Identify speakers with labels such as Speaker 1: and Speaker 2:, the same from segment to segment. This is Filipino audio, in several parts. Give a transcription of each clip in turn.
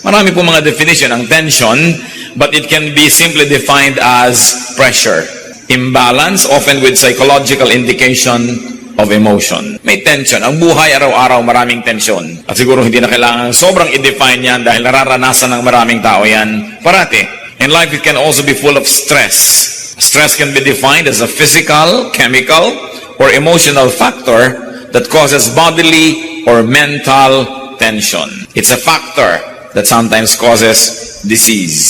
Speaker 1: Marami po mga definition ang tension, but it can be simply defined as pressure. Imbalance, often with psychological indication of emotion. May tension. Ang buhay araw-araw maraming tension. At siguro hindi na kailangan sobrang i-define yan dahil nararanasan ng maraming tao yan parati. In life, it can also be full of stress. Stress can be defined as a physical, chemical, or emotional factor that causes bodily or mental tension. It's a factor that sometimes causes disease.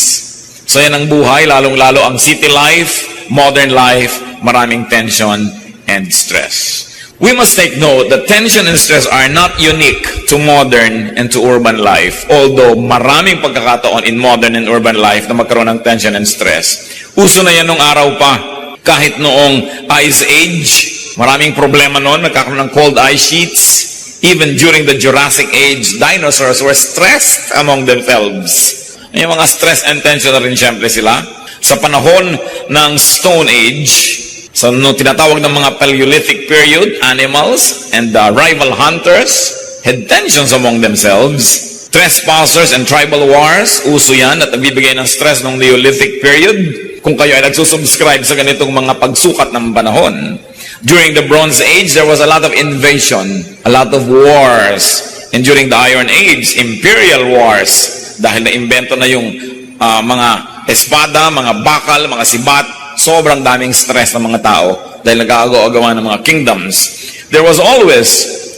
Speaker 1: So yan ang buhay, lalong-lalo ang city life, modern life, maraming tension and stress. We must take note that tension and stress are not unique to modern and to urban life. Although maraming pagkakataon in modern and urban life na magkaroon ng tension and stress. Uso na yan nung araw pa. Kahit noong Ice Age, maraming problema noon, nagkakaroon ng cold ice sheets. Even during the Jurassic Age, dinosaurs were stressed among themselves. Yung mga stress and tension na rin siyempre sila. Sa panahon ng Stone Age, so tinatawag ng mga Paleolithic period, animals and rival hunters had tensions among themselves. Trespassers and tribal wars, uso yan at nagbibigay ng stress ng Neolithic period. Kung kayo ay nagsusubscribe sa ganitong mga pagsukat ng panahon. During the Bronze Age, there was a lot of invasion, a lot of wars. And during the Iron Age, imperial wars. Dahil na-invento na yung mga espada, mga bakal, mga sibat, sobrang daming stress ng mga tao dahil nag-aagaw-agawan ng mga kingdoms. There was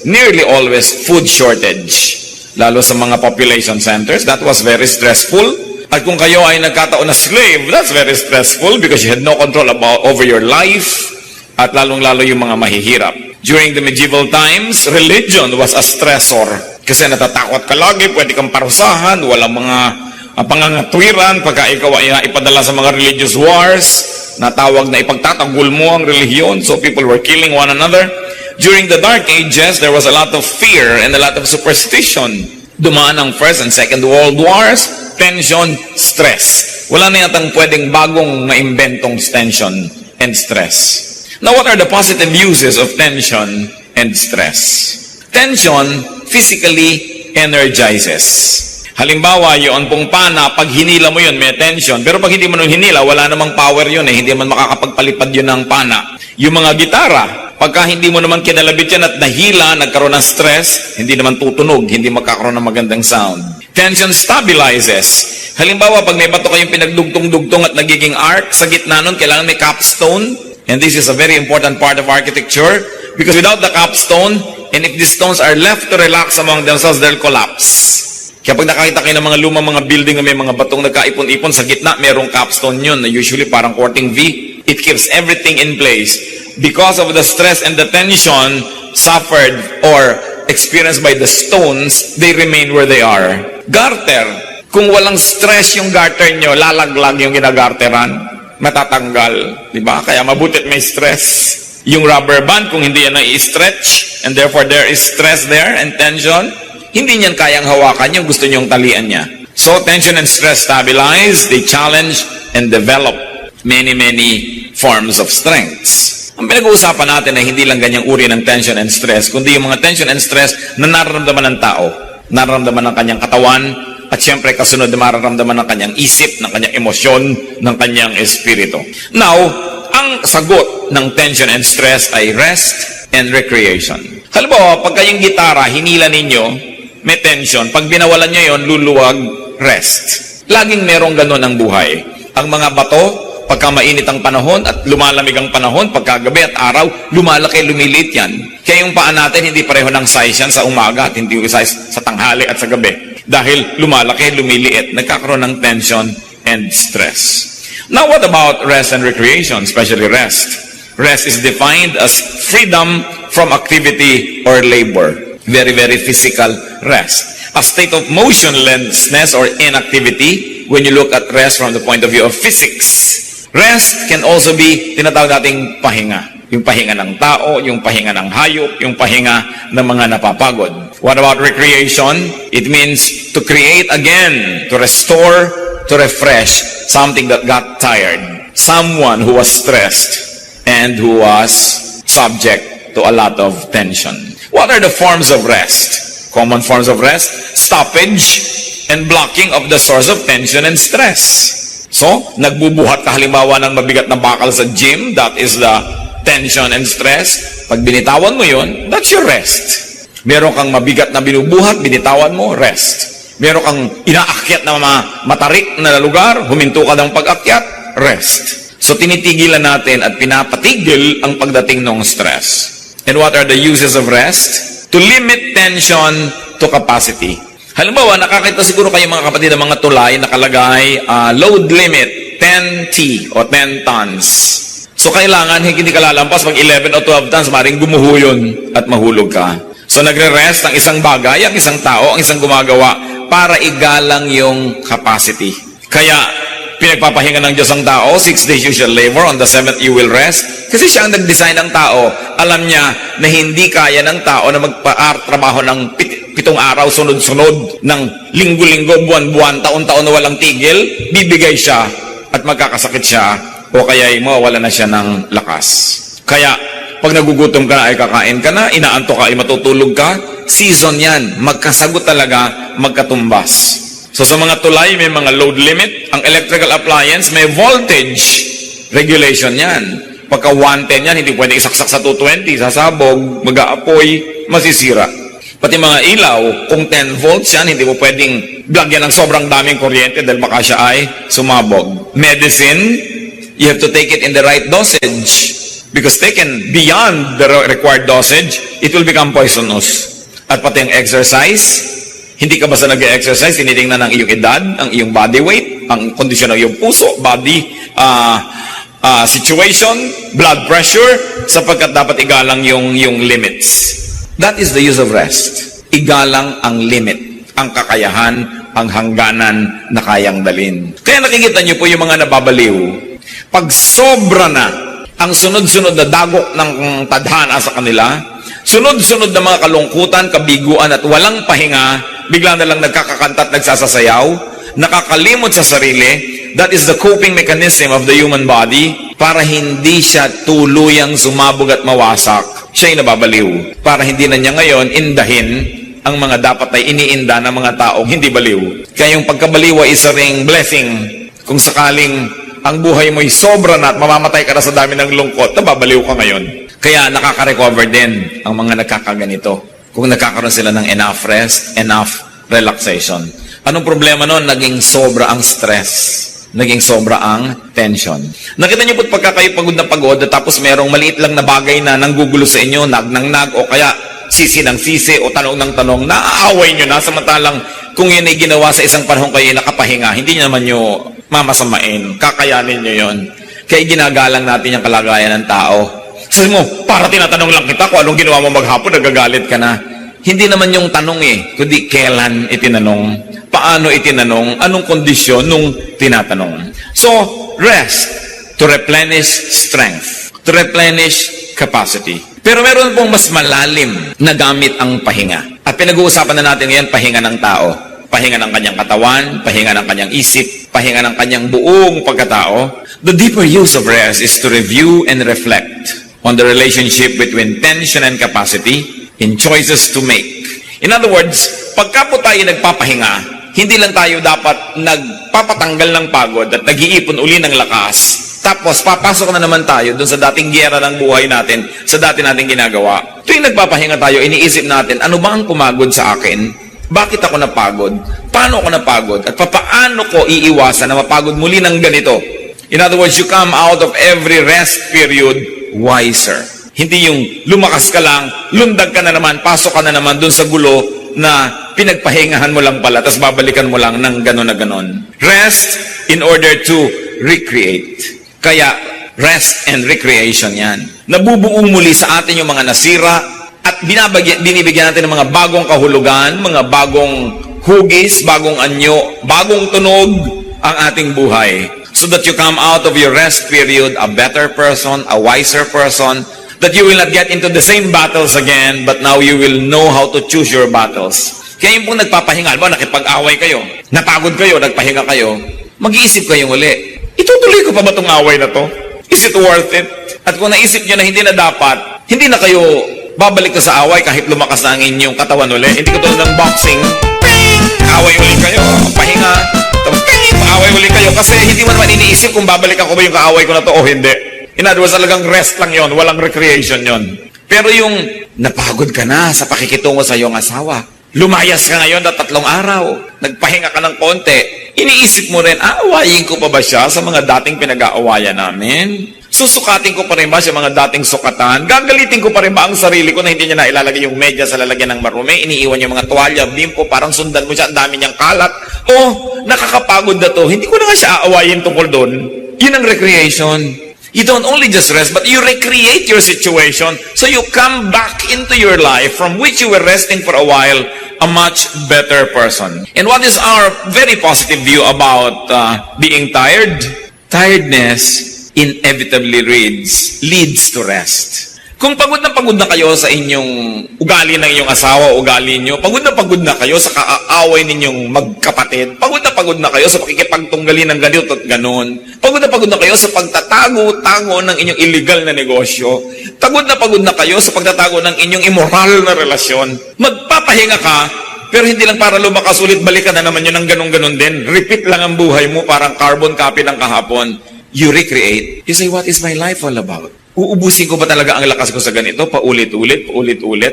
Speaker 1: nearly always food shortage. Lalo sa mga population centers, that was very stressful. At kung kayo ay nagkataon na slave, that's very stressful because you had no control over your life. At lalong-lalo yung mga mahihirap. During the medieval times, religion was a stressor. Kasi natatakot ka lagi, pwede kang parusahan, walang mga pangangatwiran, pagka ikaw ay ipadala sa mga religious wars, natawag na ipagtatanggol mo ang relihiyon, so people were killing one another. During the Dark Ages, there was a lot of fear and a lot of superstition. Dumaan ang First and Second World Wars, tension, stress. Wala na yatang pwedeng bagong maimbentong tension and stress. Now, what are the positive uses of tension and stress? Tension physically energizes. Halimbawa, yun pong pana, pag hinila mo yun, may tension. Pero pag hindi mo nung hinila, wala namang power yun eh. Hindi man makakapagpalipad yun ng pana. Yung mga gitara, pagka hindi mo naman kinalabit yan at nahila, nagkaroon ng stress, hindi naman tutunog, hindi magkakaroon ng magandang sound. Tension stabilizes. Halimbawa, pag may bato kayong pinagdugtong-dugtong at nagiging arc, sa gitna nun, kailangan may capstone. And this is a very important part of architecture because without the capstone, and if these stones are left to relax among themselves, they'll collapse. Kaya pag nakakita kayo ng mga lumang mga building na may mga batong nagkaipon-ipon, sa gitna merong capstone yun na usually parang courting V. It keeps everything in place. Because of the stress and the tension suffered or experienced by the stones, they remain where they are. Garter. Kung walang stress yung garter nyo, lalaglag yung ginagarteran. Matatanggal, di ba? Kaya mabutit may stress. Yung rubber band, kung hindi yan na-i-stretch, and therefore there is stress there and tension, hindi niyan kayang hawakan yung gusto niyong talian niya. So, tension and stress stabilize, they challenge and develop many forms of strengths. Ang pinag-uusapan natin ay hindi lang ganyang uri ng tension and stress, kundi yung mga tension and stress na nararamdaman ng tao, nararamdaman ng kanyang katawan, at siyempre, kasunod na mararamdaman ng kanyang isip, ng kanyang emosyon, ng kanyang espiritu. Now, ang sagot ng tension and stress ay rest and recreation. Halimbawa, pag kayong gitara, hinila ninyo, may tension. Pag binawalan nyo yon, luluwag, rest. Laging merong ganon ang buhay. Ang mga bato, pagka mainit ang panahon at lumalamig ang panahon, pagka gabi at araw, lumalaki, lumiliit yan. Kaya yung paa natin, hindi pareho ng size yan sa umaga at hindi size sa tanghali at sa gabi. Dahil lumalaki, lumiliit, nagkakaroon ng tension and stress. Now, what about rest and recreation, especially rest? Rest is defined as freedom from activity or labor. Very physical rest. A state of motionlessness or inactivity when you look at rest from the point of view of physics. Rest can also be tinatawag nating pahinga. Yung pahinga ng tao, yung pahinga ng hayop, yung pahinga ng mga napapagod. What about recreation? It means to create again, to restore, to refresh something that got tired. Someone who was stressed and who was subject to a lot of tension. What are the forms of rest? Common forms of rest: stoppage, and blocking of the source of tension and stress. So, nagbubuhat ka halimbawa ng mabigat na bakal sa gym, that is the tension and stress. Pag binitawan mo yun, that's your rest. Meron kang mabigat na binubuhat, binitawan mo, rest. Meron kang inaakyat na matarik na lugar, huminto ka ng pag-akyat, rest. So, tinitigilan natin at pinapatigil ang pagdating ng stress. And what are the uses of rest? To limit tension to capacity. Halimbawa, nakakita siguro kayo mga kapatid ng mga tulay nakalagay load limit 10T o 10 tons. So kailangan hindi ka lalampas pag 11 o 12 tons, maring gumuho yun at mahulog ka. So nagre-rest ang isang bagay, ang isang tao, ang isang gumagawa para igalang yung capacity. Kaya pinagpapahinga ng Diyos ang tao, 6 days you shall labor, on the 7th you will rest. Kasi siya ang nag-design ng tao. Alam niya na hindi kaya ng tao na magpa-trabaho ng 7 araw sunod-sunod, ng linggo-linggo, buwan-buwan, taon-taon na walang tigil. Bibigay siya at magkakasakit siya o kaya mawawala na siya ng lakas. Kaya pag nagugutom ka na ay kakain ka na, inaantok ka ay matutulog ka, season yan. Magkasagot talaga, magkatumbas. So sa mga tulay, may mga load limit. Ang electrical appliance, may voltage regulation yan. Pagka 110 yan, hindi pwede isaksak sa 220, sasabog, mag-aapoy, masisira. Pati mga ilaw, kung 10 volts yan, hindi mo pwedeng lagyan ng sobrang daming kuryente dahil baka siya ay sumabog. Medicine, you have to take it in the right dosage. Because taken beyond the required dosage, it will become poisonous. At pati ang exercise, hindi ka basta nag-exercise, tinitingnan ang iyong edad, ang iyong body weight, ang kondisyon ng iyong puso, body situation, blood pressure, sapagkat dapat igalang yung limits. That is the use of rest. Igalang ang limit, ang kakayahan, ang hangganan na kayang dalin. Kaya nakikita niyo po yung mga nababaliw. Pag sobra na ang sunod-sunod na dagok ng tadhana sa kanila, sunod-sunod na mga kalungkutan, kabiguan at walang pahinga, bigla na lang nagkakakanta at nagsasasayaw, nakakalimot sa sarili. That is the coping mechanism of the human body para hindi siya tuluyang sumabog at mawasak. Siya'y nababaliw. Para hindi na niya ngayon indahin ang mga dapat ay iniinda ng mga taong hindi baliw. Kaya yung pagkabaliw ay isa ring blessing. Kung sakaling ang buhay mo'y sobra na at mamamatay ka na sa dami ng lungkot, nababaliw ka ngayon. Kaya nakaka-recover din ang mga nagkakaganito. Kung nagkakaroon sila ng enough rest, enough relaxation. Anong problema noon? Naging sobra ang stress. Naging sobra ang tension. Nakita niyo po pagka kayo pagod na pagod at tapos merong maliit lang na bagay na nanggugulo sa inyo, nag o kaya sisi ng sisi o tanong ng tanong, naaaway nyo na samantalang kung yun ay ginawa sa isang panahon kayo nakapahinga, hindi nyo naman nyo mamasamain, kakayanin nyo yun. Kaya ginagalang natin yung kalagayan ng tao. Sabi mo, para tinatanong lang kita kung anong ginawa mo maghapon, nagagalit ka na. Hindi naman yung tanong kundi kailan itinanong, paano itinanong, anong kondisyon nung tinatanong. So, rest to replenish strength, to replenish capacity. Pero meron pong mas malalim na gamit ang pahinga. At pinag-uusapan na natin ngayon, pahinga ng tao. Pahinga ng kanyang katawan, pahinga ng kanyang isip, pahinga ng kanyang buong pagkatao. The deeper use of rest is to review and reflect on the relationship between tension and capacity in choices to make. In other words, pagka po tayo nagpapahinga, hindi lang tayo dapat nagpapatanggal ng pagod at nag-iipon uli ng lakas. Tapos, papasok na naman tayo dun sa dating giyera ng buhay natin, sa dati nating ginagawa. Tuwing nagpapahinga tayo, iniisip natin, ano ba ang pumagod sa akin? Bakit ako napagod? Paano ako napagod? At paano ko iiwasan na mapagod muli ng ganito? In other words, you come out of every rest period wiser. Hindi yung lumakas ka lang, lundag ka na naman, pasok ka na naman dun sa gulo na pinagpahingahan mo lang pala, tapos babalikan mo lang ng gano'n na gano'n. Rest in order to recreate. Kaya, rest and recreation yan. Nabubuo muli sa atin yung mga nasira at binibigyan natin ng mga bagong kahulugan, mga bagong hugis, bagong anyo, bagong tunog ang ating buhay. So that you come out of your rest period a better person, a wiser person, that you will not get into the same battles again, but now you will know how to choose your battles. Kaya yung pong nagpapahinga, ba, nakipag-away kayo, napagod kayo, nagpahinga kayo, mag-iisip kayo uli, itutuloy ko pa ba itong away na to? Is it worth it? At kung naisip nyo na hindi na dapat, hindi na kayo babalik na sa away kahit lumakas na ang inyong katawan uli. Hindi ko tulad ng boxing, away uli kayo, hindi mo naman iniisip kung babalikan ko ba yung kaaway ko na to o hindi. In other words, talagang rest lang yon, walang recreation yon. Pero yung napagod ka na sa pakikitungo sa iyong asawa, lumayas ka ngayon na 3 araw, nagpahinga ka ng konti, iniisip mo rin, aawayin ko pa ba siya sa mga dating pinag-aawayan namin? Susukatin ko pa rin ba sa mga dating sukatan? Gagalitin ko pa rin ba ang sarili ko na hindi niya na ilalagay yung media sa lalagyan ng marumi? Iniiwan yung mga tuwalya, bimpo, parang sundan mo siya, ang dami niyang kalat. Nakakapagod na to. Hindi ko na nga siya aawayin tungkol doon. Yun ang recreation. You don't only just rest, but you recreate your situation so you come back into your life from which you were resting for a while, a much better person. And what is our very positive view about being tired? Tiredness inevitably leads to rest. Kung pagod na kayo sa inyong ugali ng inyong asawa, ugali nyo, pagod na kayo sa kaaaway ninyong magkapatid, pagod na kayo sa pakikipagtunggali ng ganito at ganon, pagod na kayo sa pagtatago-tago ng inyong illegal na negosyo, pagod na kayo sa pagtatago ng inyong immoral na relasyon, magpapahinga ka, pero hindi lang para lumakas ulit, balikan na naman yun ng ganon-ganon din. Repeat lang ang buhay mo, parang carbon copy ng kahapon. You recreate. You say, what is my life all about? Uubusin ko ba talaga ang lakas ko sa ganito? Paulit-ulit,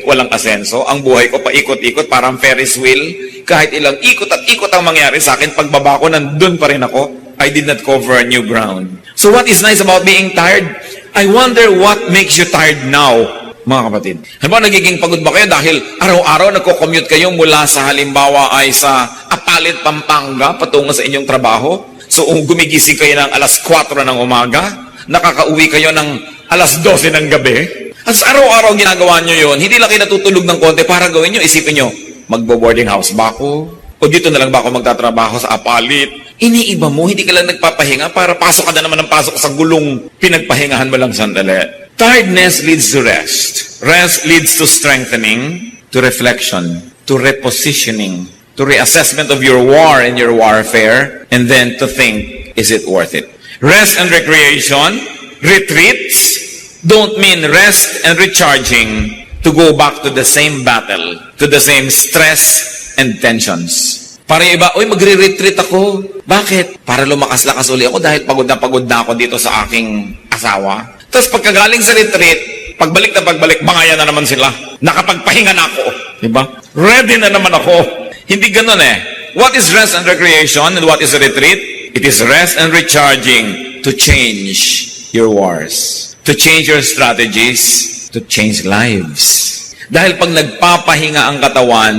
Speaker 1: walang asenso. Ang buhay ko paikot-ikot, parang Ferris wheel. Kahit ilang ikot at ikot ang mangyari sa akin, pagbaba ko, nandun pa rin ako. I did not cover a new ground. So what is nice about being tired? I wonder what makes you tired now, mga kapatid. Halimbawa, nagiging pagod ba kayo dahil araw-araw nagko-commute kayo mula sa halimbawa ay sa Apalit, Pampanga, patungo sa inyong trabaho? So, gumigising kayo ng alas 4 ng umaga, nakakauwi kayo ng alas 12 ng gabi, at sa araw-araw ginagawa nyo yon, hindi lang kayo natutulog ng konti para gawin nyo, isipin nyo, magbo-boarding house ba ako? O dito na lang ba ako magtatrabaho sa Apalit? Iniiba mo, hindi ka lang nagpapahinga para pasok ka na naman ng pasok sa gulong pinagpahingahan mo lang sandali. Tiredness leads to rest. Rest leads to strengthening, to reflection, to repositioning, to reassessment of your war and your warfare, and then to think, is it worth it? Rest and recreation, retreats, don't mean rest and recharging to go back to the same battle, to the same stress and tensions. Para yung iba, magre-retreat ako. Bakit? Para lumakas-lakas uli ako dahil pagod na ako dito sa aking asawa. Tapos pagkagaling sa retreat, pagbalik, bangayan na naman sila. Nakapagpahinga na ako. Diba? Ready na naman ako. Hindi ganun eh. What is rest and recreation and what is a retreat? It is rest and recharging to change your wars, to change your strategies, to change lives. Dahil pag nagpapahinga ang katawan,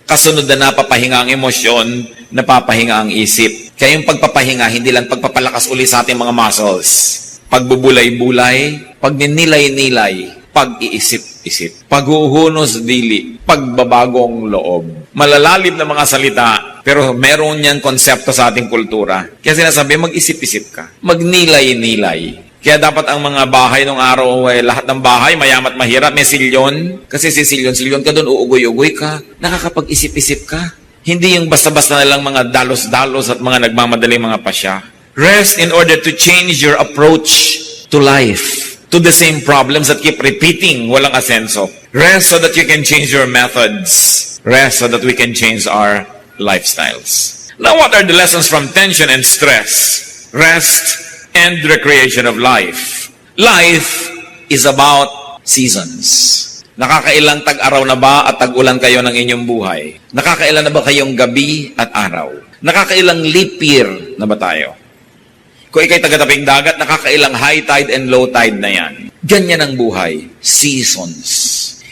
Speaker 1: kasunod na napapahinga ang emosyon, napapahinga ang isip. Kaya yung pagpapahinga, hindi lang pagpapalakas uli sa ating mga muscles. Pagbubulay-bulay, pagninilay-nilay, pag-iisip-isip, paghuhunos dili, pagbabagong loob. Malalalim na mga salita, pero meron niyang konsepto sa ating kultura. Kaya sinasabi, mag-isip-isip ka. Magnilay-nilay. Kaya dapat ang mga bahay nung araw, lahat ng bahay, mayamat mahirap, may silyon. Kasi si silyon ka doon, uugoy-ugoy ka. Nakakapag-isip-isip ka. Hindi yung basta-basta na lang mga dalos-dalos at mga nagmamadaling mga pasya. Rest in order to change your approach to life, to the same problems that keep repeating, walang asenso. Rest so that you can change your methods. Rest so that we can change our lifestyles. Now, what are the lessons from tension and stress? Rest and recreation of life. Life is about seasons. Nakakailang tag-araw na ba at tag-ulan kayo ng inyong buhay? Nakakailan na ba kayong gabi at araw? Nakakailang leap year na ba tayo? Kung ikay taga-tabing dagat, nakakailang high tide and low tide na yan. Ganyan ang buhay. Seasons.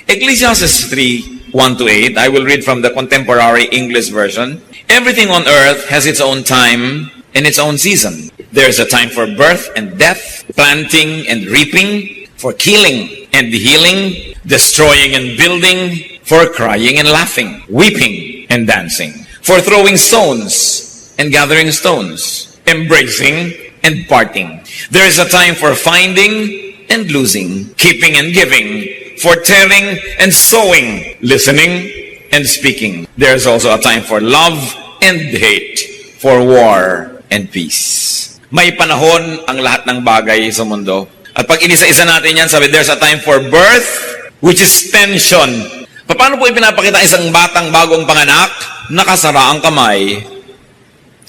Speaker 1: Ecclesiastes 3:1-8, I will read from the contemporary English version. Everything on earth has its own time and its own season. There's a time for birth and death, planting and reaping, for killing and healing, destroying and building, for crying and laughing, weeping and dancing, for throwing stones and gathering stones, embracing and parting. There is a time for finding and losing, keeping and giving, for tearing and sowing, listening and speaking. There is also a time for love and hate, for war and peace. May panahon ang lahat ng bagay sa mundo. At pag inisa-isa natin yan, sabi, there's a time for birth, which is tension. Paano po ipinapakita isang batang bagong panganak? Nakasara ang kamay.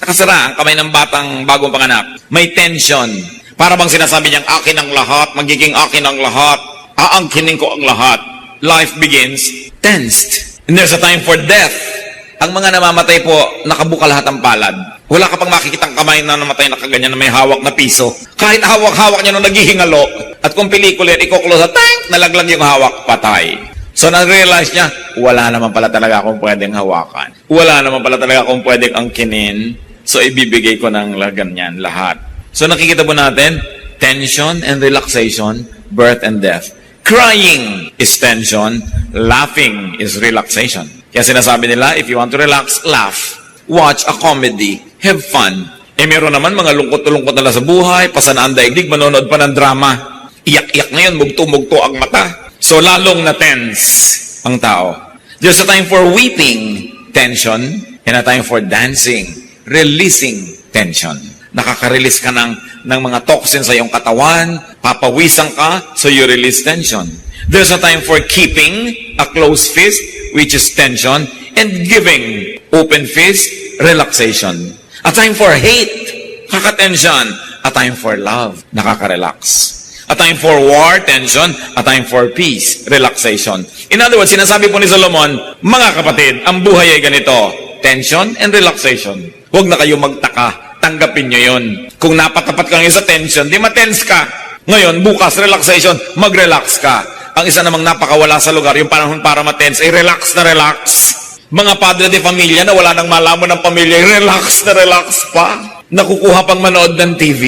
Speaker 1: Nakasara ang kamay ng batang bagong panganak. May tension. Para bang sinasabi niyang, akin ang lahat, magiging akin ang lahat, aangkinin ko ang lahat. Life begins tensed. And there's a time for death. Ang mga namamatay po, nakabuka lahat ang palad. Wala ka pang makikitang kamay na namatay na kaganyan na may hawak na piso. Kahit hawak-hawak niya nung naghihingalo, at kung pelikula yan, iko-close at tank, nalaglag yung hawak, patay. So, na-realize niya, wala naman pala talaga akong pwedeng hawakan. Wala naman pala talaga akong pwedeng angkinin. So, ibibigay ko ng ganyan lahat. So, nakikita po natin, tension and relaxation, birth and death. Crying is tension, laughing is relaxation. Kaya sinasabi nila, if you want to relax, laugh. Watch a comedy. Have fun. Meron naman mga lungkot-lungkot na sa buhay, pasanaan daigdig, manonood pa ng drama. Iyak-iyak ngayon, mugto-mugto ang mata. So, lalong na tense ang tao. There's a time for weeping, tension, and a time for dancing, releasing tension. Nakaka-release ka ng mga toxins sa iyong katawan, papawisan ka, so you release tension. There's a time for keeping a closed fist, which is tension, and giving open fist, relaxation. A time for hate, kaka-tension. A time for love, nakaka-relax. A time for war, tension. A time for peace, relaxation. In other words, sinasabi po ni Solomon, mga kapatid, ang buhay ay ganito, tension and relaxation. Huwag na kayo magtaka, tanggapin nyo yun. Kung napatapat ka ngayon sa tension, di ma-tense ka. Ngayon, bukas, relaxation, mag-relax ka. Ang isa namang napakawala sa lugar, yung panahon para ma-tense, ay relax na relax. Mga padre de familia na wala nang malaman ng pamilya, relax na relax pa. Nakukuha pang manood ng TV.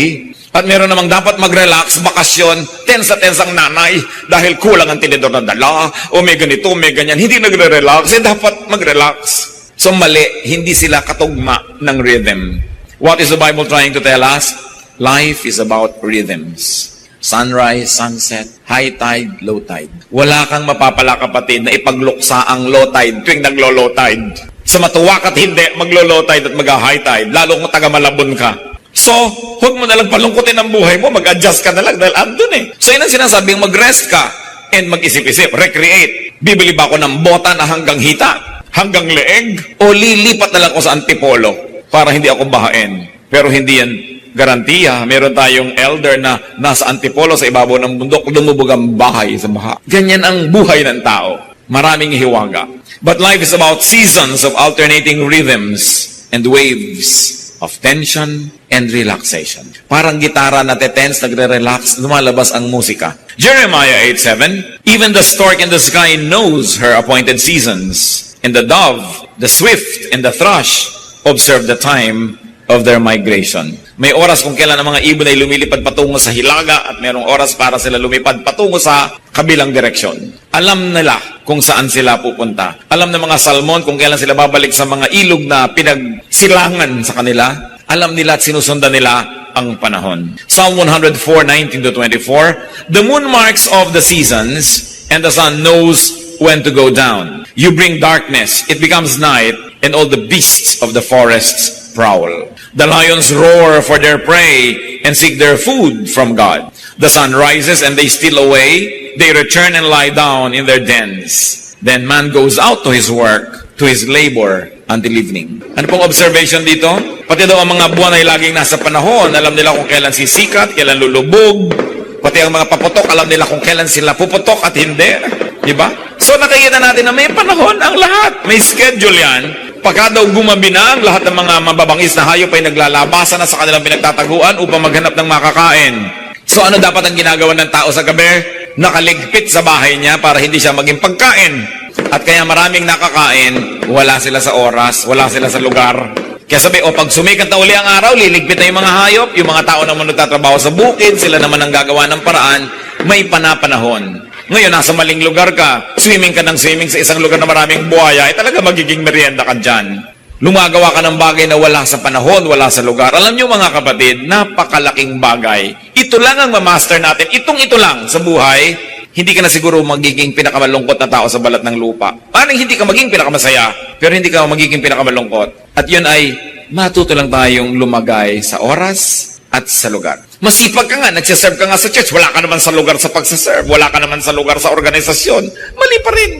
Speaker 1: At meron namang dapat mag-relax, bakasyon, tense ang nanay dahil kulang ang tinidor na dala, o may ganito, may ganyan. Hindi nagre-relax, dapat mag-relax. So mali, hindi sila katugma ng rhythm. What is the Bible trying to tell us? Life is about rhythms. Sunrise, sunset, high tide, low tide. Wala kang mapapala kapatid na ipagluksa ang low tide tuwing naglo-low tide. Sa matuwa ka't hindi, maglo-low tide at mag-high tide, lalo kung taga-Malabon ka. So, huwag mo nalang palungkutin ang buhay mo, mag-adjust ka na lang dahil andun eh. So, yun ang sinasabing mag-rest ka and mag-isip-isip, recreate. Bibili ba ako ng bota na hanggang hita, hanggang leeg, o lilipat na lang ako sa antipolo para hindi ako bahain? Pero hindi yan garantiya. Meron tayong elder na nasa antipolo sa ibabaw ng bundok, lumubog ang bahay sa baha. Ganyan ang buhay ng tao. Maraming hiwaga. But life is about seasons of alternating rhythms and waves of tension and relaxation. Parang gitara na tense, nagre-relax, lumalabas ang musika. Jeremiah 8:7, even the stork in the sky knows her appointed seasons, and the dove, the swift, and the thrush observe the time of their migration. May oras kung kailan ang mga ibon ay lumilipad patungo sa hilaga at mayroong oras para sila lumipad patungo sa kabilang direksyon. Alam nila kung saan sila pupunta. Alam ng mga salmon kung kailan sila babalik sa mga ilog na pinagsilangan sa kanila. Alam nila at sinusundan nila ang panahon. Psalm 104:19-24, the moon marks off the seasons and the sun knows when to go down. You bring darkness, it becomes night, and all the beasts of the forests prowl. The lions roar for their prey and seek their food from God. The sun rises and they steal away. They return and lie down in their dens. Then man goes out to his work, to his labor, until evening. Ano pong observation dito? Pati daw ang mga buwan ay laging nasa panahon. Alam nila kung kailan sisikat, kailan lulubog. Pati ang mga paputok, alam nila kung kailan sila puputok at hindi. Diba? So nakikita natin na may panahon ang lahat. May schedule yan. Pagka daw gumabi na, ang lahat ng mga mababangis na hayop ay naglalabasan na sa kanilang pinagtataguan upang maghanap ng makakain. So ano dapat ang ginagawa ng tao sa gabi? Nakaligpit sa bahay niya para hindi siya maging pagkain. At kaya maraming nakakain, wala sila sa oras, wala sila sa lugar. Kaya sabi, pag sumikat na uli ang araw, liligpit na yung mga hayop, yung mga tao naman nagtatrabaho sa bukid, sila naman ang gagawa ng paraan, may panapanahon. Ngayon, nasa maling lugar ka, swimming ka ng swimming sa isang lugar na maraming buhaya, ay talaga magiging merienda ka dyan. Lumagawa ka ng bagay na wala sa panahon, wala sa lugar. Alam nyo mga kapatid, napakalaking bagay. Ito lang ang mamaster natin. Ito lang sa buhay, hindi ka na siguro magiging pinakamalungkot na tao sa balat ng lupa. Parang hindi ka magiging pinakamasaya, pero hindi ka magiging pinakamalungkot. At yun ay, matuto lang tayong lumagay sa oras at sa lugar. Masipag ka nga, nagsiserve ka nga sa church, wala ka naman sa lugar sa pagsiserve, wala ka naman sa lugar sa organisasyon, mali pa rin.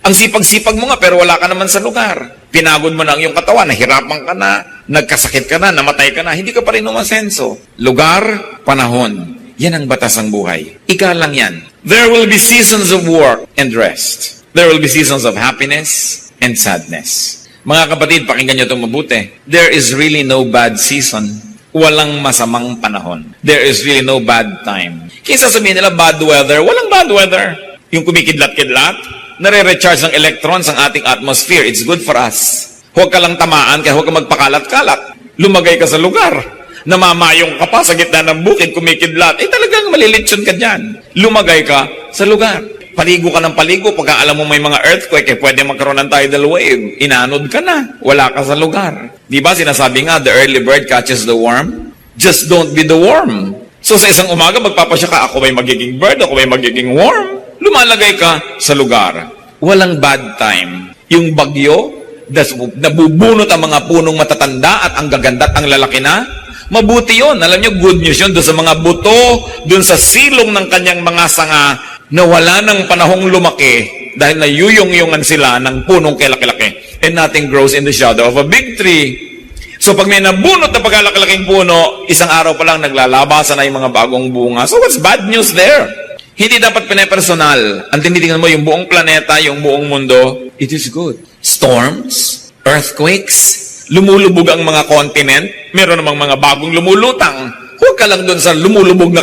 Speaker 1: Ang sipag-sipag mo nga, pero wala ka naman sa lugar. Pinagod mo na ang iyong katawan, nahirapan ka na, nagkasakit ka na, namatay ka na, hindi ka pa rin umasenso. Lugar, panahon. Yan ang batas ng buhay. Ika lang yan. There will be seasons of work and rest. There will be seasons of happiness and sadness. Mga kapatid, pakinggan nyo itong mabuti. There is really no bad season. Walang masamang panahon. There is really no bad time. Kaysa sabihin nila, bad weather. Walang bad weather. Yung kumikidlat-kidlat, nare-recharge ng electrons ang ating atmosphere. It's good for us. Huwag ka lang tamaan, kaya huwag ka magpakalat-kalat. Lumagay ka sa lugar. Namamayong ka pa sa gitna ng bukid, kumikidlat. Talagang malilitsyon ka dyan. Lumagay ka sa lugar. Paligo ka ng paligo. Pagka alam mo may mga earthquake, pwede magkaroon ng tidal wave. Inanod ka na. Wala ka sa lugar. Di ba sinasabi nga, the early bird catches the worm? Just don't be the worm. So sa isang umaga, magpapasya ka, ako may magiging bird, ako may magiging worm. Lumalagay ka sa lugar. Walang bad time. Yung bagyo, nabubunot ang mga punong matatanda at ang gaganda at ang lalaki na, mabuti yun. Alam nyo, good news yun doon sa mga buto, doon sa silong ng kanyang mga sanga, na wala ng panahong lumaki dahil nayuyong-yungan sila ng punong kilaki-laki. And nothing grows in the shadow of a big tree. So pag may nabunot na pagkalaki-laking puno, isang araw pa lang naglalabasan na yung mga bagong bunga. So what's bad news there? Hindi dapat pinepersonal. Ang tinitingnan mo yung buong planeta, yung buong mundo, it is good. Storms, earthquakes, lumulubog ang mga continent, meron namang mga bagong lumulutang. Huwag ka lang doon sa lumulubog na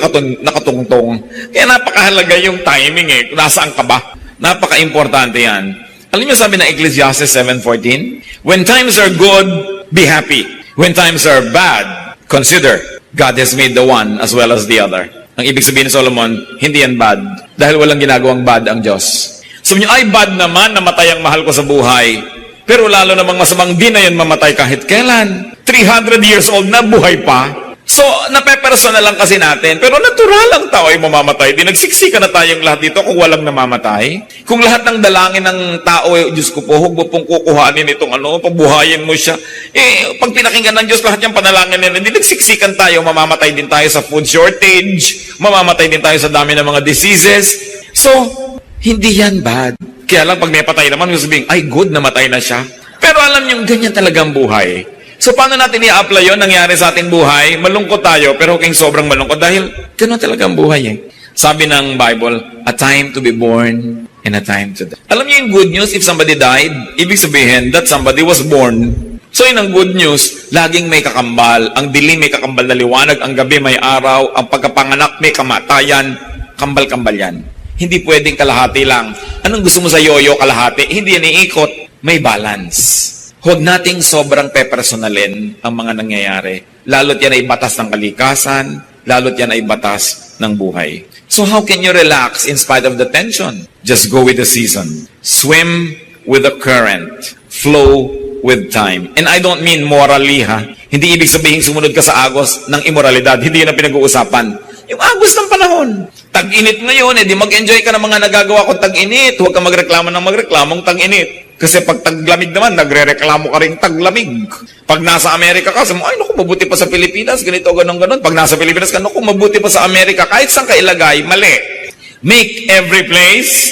Speaker 1: katungtong. Kaya napakahalaga yung timing Nasaan ka ba? Napaka-importante yan. Alam niyo sabi ng Ecclesiastes 7:14? When times are good, be happy. When times are bad, consider God has made the one as well as the other. Ang ibig sabihin ni Solomon, hindi yan bad. Dahil walang ginagawang bad ang Diyos. Sabi niyo, ay bad naman, namatay ang mahal ko sa buhay. Pero lalo namang masamang di na yan mamatay kahit kailan. 300 years old na, buhay pa. So, napepersonal lang kasi natin. Pero natural lang tao ay mamamatay. Di nagsiksika na tayong lahat dito kung walang namamatay. Kung lahat ng dalangin ng tao, Diyos ko po, huwag mo pong kukuhanin itong pabuhayin mo siya. Pag pinakinggan ng Diyos, lahat yung panalangin nila, hindi nagsiksikan tayo, mamamatay din tayo sa food shortage, mamamatay din tayo sa dami ng mga diseases. So, hindi yan bad. Kaya lang pag may patay naman, yung sabihin, ay good, namatay na siya. Pero alam niyo, ganyan talagang buhay. So, paano natin i-apply yun? Nangyari sa ating buhay, malungkot tayo, pero kung sobrang malungkot, dahil gano'n talagang buhay Sabi ng Bible, a time to be born and a time to die. Alam niyo yung good news, if somebody died, ibig sabihin that somebody was born. So, yun ang good news, laging may kakambal. Ang dilim may kakambal na liwanag, ang gabi may araw, ang pagkapanganak may kamatayan, kambal-kambal yan. Hindi pwedeng kalahati lang. Anong gusto mo sa yoyo kalahati? Hindi yan iikot. May balance. Huwag nating sobrang pepersonalin ang mga nangyayari. Lalo't yan ay batas ng kalikasan, lalo't yan ay batas ng buhay. So how can you relax in spite of the tension? Just go with the season. Swim with the current. Flow with time. And I don't mean morally, Hindi ibig sabihin sumunod ka sa agos ng immoralidad. Hindi yun ang pinag-uusapan. Yung agos ng panahon. Tag-init ngayon, di mag-enjoy ka ng mga nagagawa kong tag-init. Huwag ka magreklamo ng magreklamong tag-init. Kasi pag taglamig naman, nagre-reklamo ka rin taglamig. Pag nasa Amerika ka, sabi mo, ay naku, mabuti pa sa Pilipinas, ganito, ganon. Pag nasa Pilipinas ka, naku, mabuti pa sa Amerika. Kahit saan ka ilagay, mali. Make every place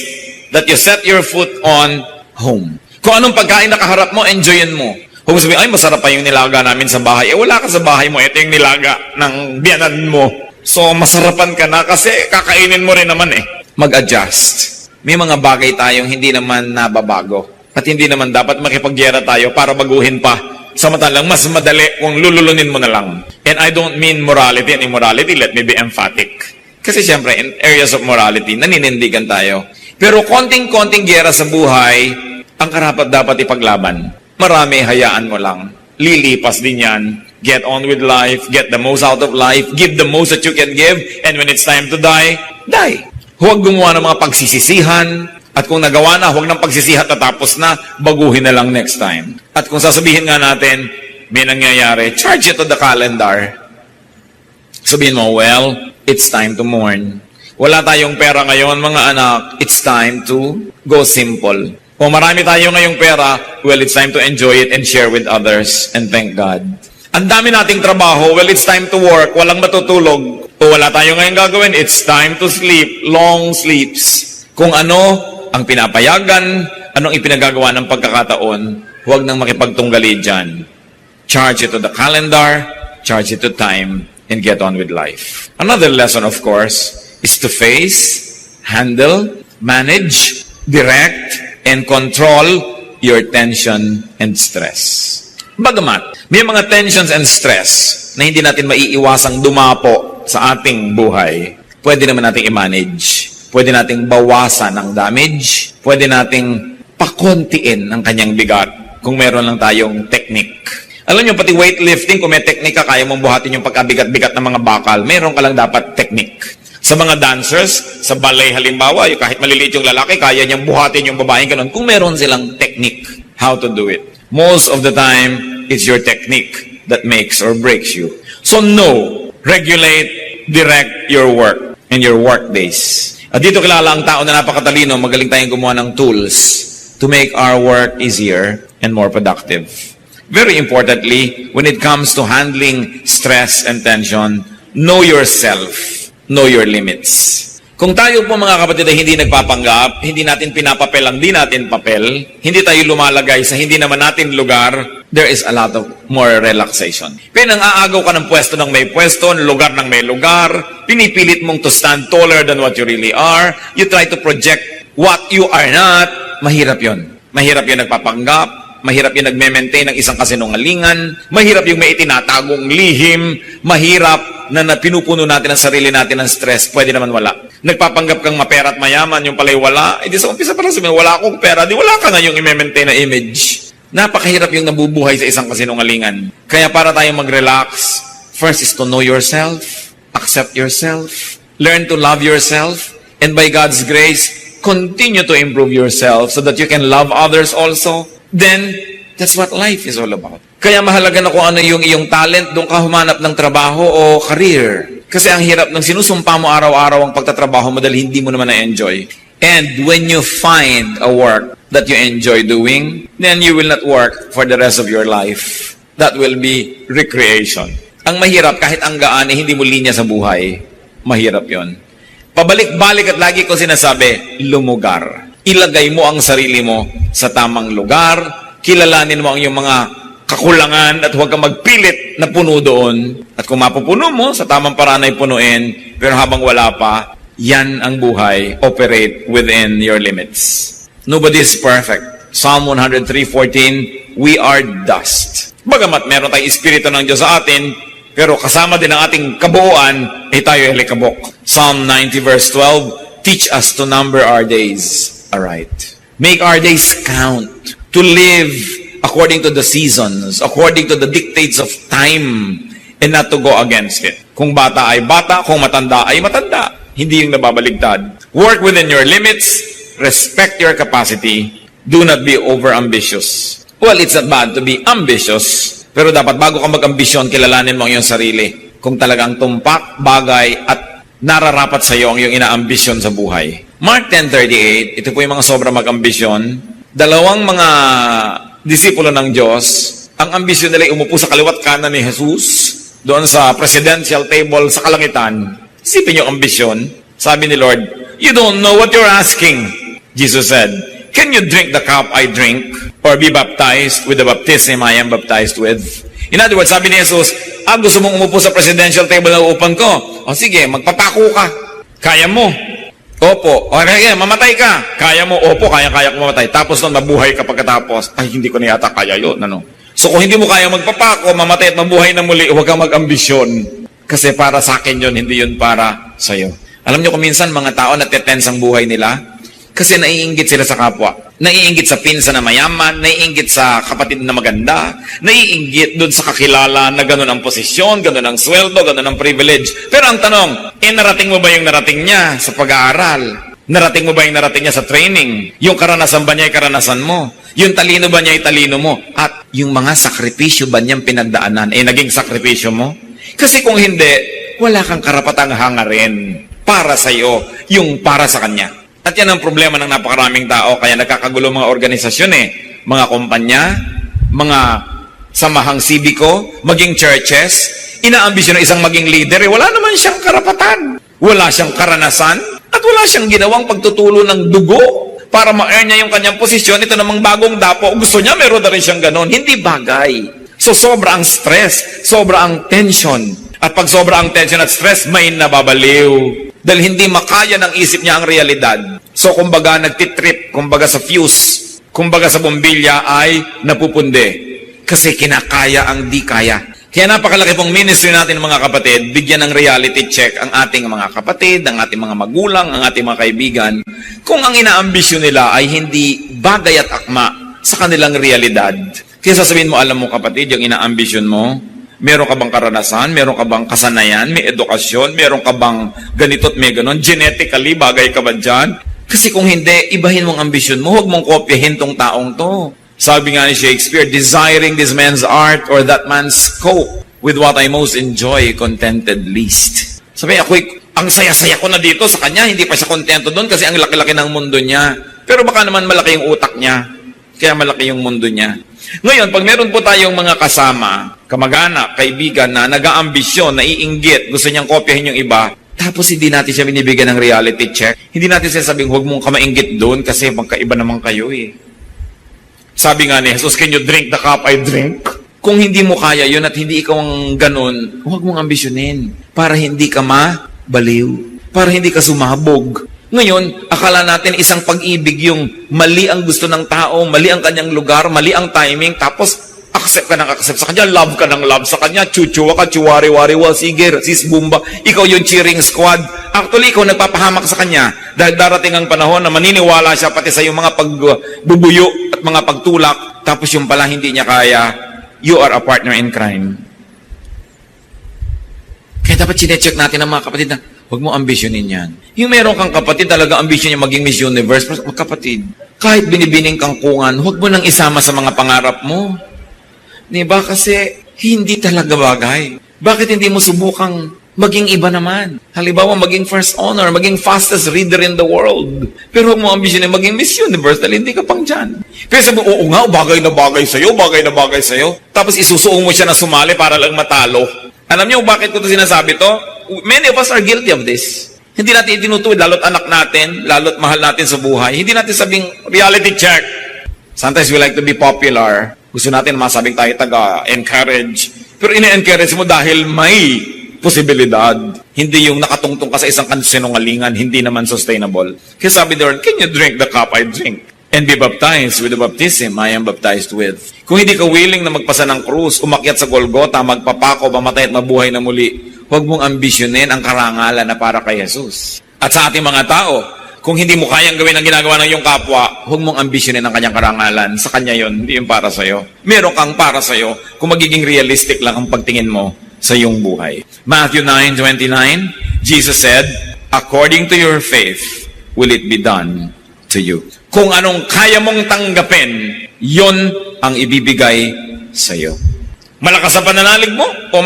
Speaker 1: that you set your foot on home. Kung anong pagkain nakaharap mo, enjoyin mo. Huwag mo sabihin, ay masarap pa yung nilaga namin sa bahay. Wala ka sa bahay mo, ito yung nilaga ng biyanan mo. So, masarapan ka na kasi kakainin mo rin naman Mag-adjust. May mga bagay tayong hindi naman nababago. At hindi naman dapat makipagyera tayo para baguhin pa. Samantalang mas madali kung lululunin mo na lang. And I don't mean morality and immorality. Let me be emphatic. Kasi siyempre, in areas of morality, naninindigan tayo. Pero konting-konting gyera sa buhay, ang karapat dapat ipaglaban. Marami, hayaan mo lang. Lilipas din yan. Get on with life. Get the most out of life. Give the most that you can give. And when it's time to die, die. Huwag gumawa ng mga pagsisisihan. At kung nagawa na, huwag nang pagsisihat na tapos na, baguhin na lang next time. At kung sasabihin nga natin, may nangyayari, charge it to the calendar. Sabihin mo, well, it's time to mourn. Wala tayong pera ngayon, mga anak, it's time to go simple. Kung marami tayo ngayong pera, well, it's time to enjoy it and share with others and thank God. Ang dami nating trabaho, well, it's time to work, walang matutulog. Kung wala tayo ngayong gagawin, it's time to sleep, long sleeps. Kung ano ang pinapayagan, anong ipinagagawa ng pagkakataon, huwag nang makipagtunggali dyan. Charge it to the calendar, charge it to time, and get on with life. Another lesson, of course, is to face, handle, manage, direct, and control your tension and stress. Bagamat, may mga tensions and stress na hindi natin maiiwasang dumapo sa ating buhay, pwede naman nating i-manage. Pwede nating bawasan ang damage. Pwede nating pakontiin ang kanyang bigat kung meron lang tayong technique. Alam nyo, pati weightlifting, kung may technique ka, kaya mong buhatin yung pagkabigat-bigat ng mga bakal, meron ka lang dapat technique. Sa mga dancers, sa ballet halimbawa, yung kahit maliliit yung lalaki, kaya niyang buhatin yung babaeng ganun. Kung meron silang technique, how to do it. Most of the time, it's your technique that makes or breaks you. So know, regulate, direct your work and your work days. At dito kilala ang tao na napakatalino, magaling tayong gumawa ng tools to make our work easier and more productive. Very importantly, when it comes to handling stress and tension, know yourself, know your limits. Kung tayo po mga kapatid ay hindi nagpapanggap, hindi natin pinapapel ang di natin papel, hindi tayo lumalagay sa hindi naman natin lugar, there is a lot of more relaxation. Pinang-aagaw ka ng pwesto ng may pwesto, lugar ng may lugar, pinipilit mong to stand taller than what you really are, you try to project what you are not, mahirap yon. Mahirap yung nagpapanggap, mahirap yung nagme-maintain ng isang kasinungalingan, mahirap yung may itinatagong lihim, mahirap na pinupuno natin ang sarili natin ng stress, pwede naman wala. Nagpapanggap kang mapera at mayaman, yung pala'y wala, di sa umpisa para sabihin, wala akong pera, di wala ka na yung i-maintain na image. Napakahirap yung nabubuhay sa isang kasinungalingan. Kaya para tayong mag-relax, first is to know yourself, accept yourself, learn to love yourself, and by God's grace, continue to improve yourself so that you can love others also. Then, that's what life is all about. Kaya mahalaga na kung ano yung iyong talent, doon ka humanap ng trabaho o career. Kasi ang hirap ng sinusumpa mo araw-araw ang pagtatrabaho mo dahil hindi mo naman na-enjoy. And when you find a work that you enjoy doing, then you will not work for the rest of your life. That will be recreation. Ang mahirap, kahit ang gaan, hindi mo linya sa buhay. Mahirap yon. Pabalik-balik at lagi ko sinasabi, lumugar. Ilagay mo ang sarili mo sa tamang lugar, kilalanin mo ang iyong mga kakulangan at huwag kang magpilit na puno doon. At kung mapupuno mo, sa tamang paraan ay punuin, pero habang wala pa, yan ang buhay. Operate within your limits. Nobody is perfect. Psalm 103:14, we are dust. Bagamat meron tayong Espiritu ng Diyos sa atin, pero kasama din ang ating kabuuan, tayo ay likabok. Psalm 90 verse 12, teach us to number our days aright. Make our days count. To live according to the seasons, according to the dictates of time, and not to go against it. Kung bata ay bata, kung matanda ay matanda. Hindi yung nababaligtad. Work within your limits, respect your capacity, do not be over-ambitious. Well, it's not bad to be ambitious, pero dapat bago ka mag-ambisyon, kilalanin mo ang iyong sarili. Kung talagang tumpak, bagay, at nararapat sa iyo ang iyong inaambisyon sa buhay. Mark 10:38, ito po yung mga sobra mag-ambisyon. Dalawang mga disipulo ng Diyos, ang ambisyon nila ay umupo sa kaliwat kanan ni Jesus, doon sa presidential table sa kalangitan. Isipin yung ambisyon. Sabi ni Lord, you don't know what you're asking. Jesus said, can you drink the cup I drink? Or be baptized with the baptism I am baptized with? In other words, sabi ni Jesus, gusto mong umupo sa presidential table na uupan ko? O sige, magpapako ka. Kaya mo? Opo. O kaya, mamatay ka. Kaya mo? Opo, kaya ko mamatay. Tapos nun, mabuhay ka pagkatapos. Ay, hindi ko na yata kaya yun. Ano? So kung hindi mo kaya magpapako, mamatay at mabuhay na muli, huwag kang mag-ambisyon. Kasi para sa akin yun, hindi yun para sa'yo. Alam niyo kung minsan mga tao natetense ang buhay nila kasi naiinggit sila sa kapwa. Naiinggit sa pinsan na mayaman, naiinggit sa kapatid na maganda, naiinggit doon sa kakilala na gano'n ang posisyon, gano'n ang sweldo, gano'n ang privilege. Pero ang tanong, narating mo ba yung narating niya sa pag-aaral? Narating mo ba yung narating niya sa training? Yung karanasan ba niya ay karanasan mo? Yung talino ba niya ay talino mo? At yung mga sakripisyo ba niyang pinagdaanan naging sakripisyo mo? Kasi kung hindi, wala kang karapatang hangarin para sa iyo, yung para sa kanya. At yan ang problema ng napakaraming tao, kaya nagkakagulo mga organisasyon mga kumpanya, mga samahang sibiko, maging churches, inaambisyon ng isang maging leader, wala naman siyang karapatan. Wala siyang karanasan, at wala siyang ginawang pagtutulo ng dugo para ma-earn niya yung kanyang posisyon. Ito namang bagong dapo, gusto niya, meron na rin siyang ganon. Hindi bagay. So sobra ang stress, sobra ang tension. At pag sobra ang tension at stress, may nababaliw. Dahil hindi makaya ng isip niya ang realidad. So kumbaga nagtitrip, kumbaga sa fuse, kumbaga sa bombilya ay napupundi. Kasi kinakaya ang di kaya. Kaya napakalaki pong ministry natin mga kapatid, bigyan ng reality check ang ating mga kapatid, ang ating mga magulang, ang ating mga kaibigan, kung ang inaambisyon nila ay hindi bagay at akma sa kanilang realidad. Kaya sasabihin mo, alam mo kapatid, yung inaambisyon mo, meron ka bang karanasan, meron ka bang kasanayan, may edukasyon, meron ka bang ganito't may ganon, genetically, bagay ka ba dyan? Kasi kung hindi, ibahin mong ambisyon mo, huwag mong kopyahin tong taong to. Sabi nga ni Shakespeare, desiring this man's art or that man's scope with what I most enjoy, contented least. Sabi, ang saya-saya ko na dito sa kanya, hindi pa siya kontento doon kasi ang laki-laki ng mundo niya. Pero baka naman malaki yung utak niya, kaya malaki yung mundo niya. Ngayon, pag meron po tayong mga kasama, kamag-anak, kaibigan na nag-aambisyon, naiinggit, gusto niyang kopyahin yung iba, tapos hindi natin siya binibigyan ng reality check, hindi natin siya sabing, huwag mong kamainggit doon kasi magkaiba naman kayo eh. Sabi nga ni Jesus, can you drink the cup I drink? Kung hindi mo kaya yun at hindi ikaw ang ganun, huwag mong ambisyonin para hindi ka mabaliw, para hindi ka sumabog. Ngayon, akala natin isang pag-ibig yung mali ang gusto ng tao, mali ang kanyang lugar, mali ang timing, tapos accept ka ng accept sa kanya, love ka ng love sa kanya, chuchuwa ka, chuwari-wari-wal, sige, sis bumba, ikaw yung cheering squad. Actually, ikaw nagpapahamak sa kanya dahil darating ang panahon na maniniwala siya pati sa yung mga pagbubuyo at mga pagtulak, tapos yung pala hindi niya kaya, you are a partner in crime. Kaya dapat sinecheck natin ang mga kapatid na, huwag mo ambisyonin yan. Yung meron kang kapatid, talaga ambisyon niya maging Miss Universe, kapatid, kahit binibining kang kungan, huwag mo nang isama sa mga pangarap mo. Diba? Kasi hindi talaga bagay. Bakit hindi mo subukang maging iba naman? Halimbawa, maging first honor, maging fastest reader in the world. Pero huwag mo ambisyon na maging Miss Universe dahil hindi ka pang dyan. Pero sabi mo, oo nga, bagay na bagay sa'yo, bagay na bagay sa'yo. Tapos isusuong mo siya na sumali para lang matalo. Alam niyo bakit ko ito sinasabi to? Many of us are guilty of this. Hindi natin itinutuwid, lalo't anak natin, lalo't mahal natin sa buhay. Hindi natin sabing reality check. Sometimes we like to be popular. Gusto natin masabing tayo taga-encourage. Pero ine-encourage mo dahil may posibilidad. Hindi yung nakatungtong ka sa isang sinungalingan, hindi naman sustainable. Kaya sabi doon, can you drink the cup I drink? And be baptized with the baptism I am baptized with. Kung hindi ka willing na magpasa ng krus, umakyat sa Golgota, magpapako, mamatay at mabuhay na muli, huwag mong ambisyonin ang karangalan na para kay Jesus. At sa ating mga tao, kung hindi mo kayang gawin ang ginagawa ng iyong kapwa, huwag mong ambisyonin ang kanyang karangalan. Sa kanya yon, hindi yung para sa'yo. Meron kang para sa'yo kung magiging realistic lang ang pagtingin mo sa iyong buhay. Matthew 9:29, Jesus said, according to your faith, will it be done to you. Kung anong kaya mong tanggapin, yon ang ibibigay sa'yo. Malakas ang pananalig mo, o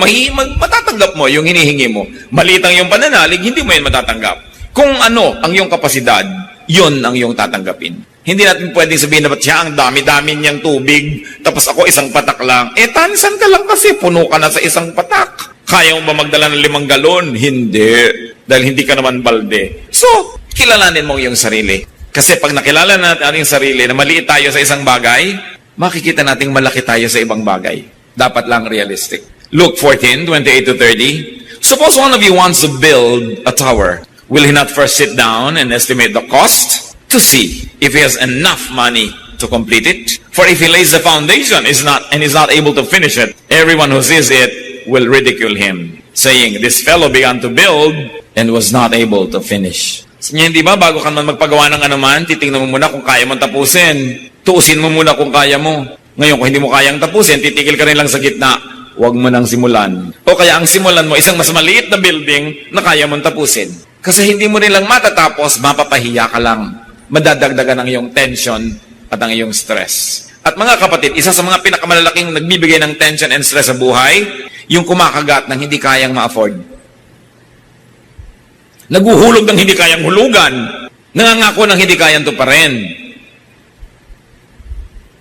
Speaker 1: matatanggap mo yung hinihingi mo. Maliit ang iyong pananalig, hindi mo yan matatanggap. Kung ano ang iyong kapasidad, yon ang iyong tatanggapin. Hindi natin pwedeng sabihin na ba't siya ang dami-dami niyang tubig, tapos ako isang patak lang. Tansan ka lang kasi, puno ka na sa isang patak. Kaya mo ba magdala ng 5 galon? Hindi. Dahil hindi ka naman balde. So, kilalanin mo iyong sarili. Kasi pag nakilala natin ang iyong sarili na maliit tayo sa isang bagay, makikita nating malaki tayo sa ibang bagay. Dapat lang realistic. Luke 14:28-30. Suppose one of you wants to build a tower. Will he not first sit down and estimate the cost to see if he has enough money to complete it? For if he lays the foundation is not able to finish it, everyone who sees it will ridicule him, saying, this fellow began to build and was not able to finish. Hindi ba, bago ka man magpagawa ng anuman, titingnan mo muna kung kaya mong tapusin. Tuusin mo muna kung kaya mo. Ngayon, kung hindi mo kayang tapusin, titigil ka rin lang sa gitna. Huwag mo nang simulan. O kaya ang simulan mo, isang mas maliit na building na kaya mong tapusin. Kasi hindi mo rin lang matatapos, mapapahiya ka lang. Madadagdagan ang iyong tension at ang iyong stress. At mga kapatid, isa sa mga pinakamalalaking nagbibigay ng tension and stress sa buhay, yung kumakagat ng hindi kayang ma-afford. Naguhulog ng hindi kayang hulugan. Nangangako ng hindi kayang tuparin.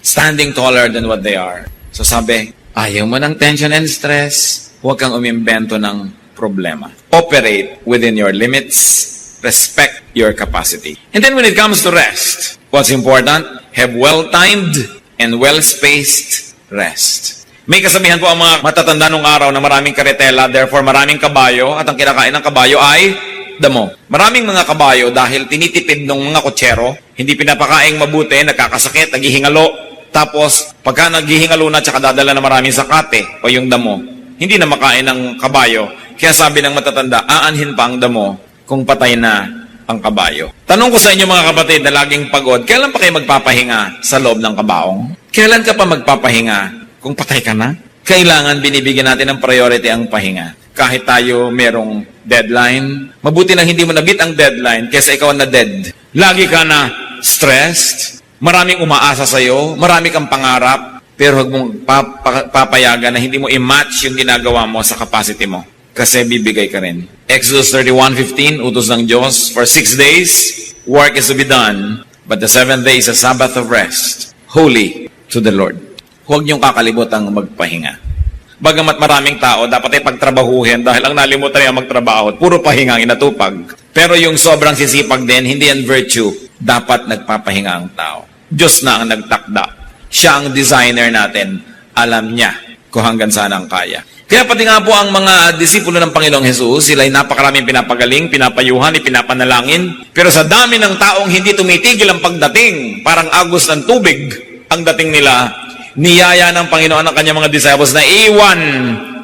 Speaker 1: Standing taller than what they are. So sabi, ayaw mo ng tension and stress, huwag kang umimbento ng problema. Operate within your limits. Respect your capacity. And then when it comes to rest, what's important? Have well-timed and well-spaced rest. May kasabihan po ang mga matatanda nung araw na maraming karetela, therefore maraming kabayo, at ang kinakain ng kabayo ay damo. Maraming mga kabayo dahil tinitipid ng mga kotsero, hindi pinapakaing mabuti, nagkakasakit, naghihingalo, tapos pagka naghihingalo na tsaka dadala na maraming sakate o yung damo, hindi na makain ng kabayo. Kaya sabi ng matatanda, aanhin pa ang damo kung patay na ang kabayo. Tanong ko sa inyo mga kapatid na laging pagod, kailan pa kayo magpapahinga sa loob ng kabaong? Kailan ka pa magpapahinga kung patay ka na? Kailangan binibigyan natin ng priority ang pahinga. Kahit tayo merong deadline, mabuti na hindi mo nabit ang deadline kaysa ikaw na dead. Lagi ka na stressed, maraming umaasa sa'yo, marami kang pangarap, pero huwag mong papayagan na hindi mo i-match yung ginagawa mo sa capacity mo. Kasi bibigay ka rin. Exodus 31:15, utos ng Diyos, for 6 days, work is to be done, but the 7th day is a Sabbath of rest, holy to the Lord. Huwag niyong kakalimutan magpahinga. Bagamat maraming tao, dapat ay pagtrabahuhin dahil ang nalimutan niya magtrabaho at puro pahinga ang inatupag. Pero yung sobrang sisipag din, hindi yan virtue. Dapat nagpapahinga ang tao. Diyos na ang nagtakda. Siya ang designer natin. Alam niya kung hanggang saan ang kaya. Kaya pati nga po ang mga disipulo ng Panginoong Hesus, sila ay napakaraming pinapagaling, pinapayuhan, ipinapanalangin. Pero sa dami ng taong hindi tumitigil ang pagdating, parang agos ng tubig ang dating nila, niyaya ng Panginoon ang kanyang mga disciples na iwan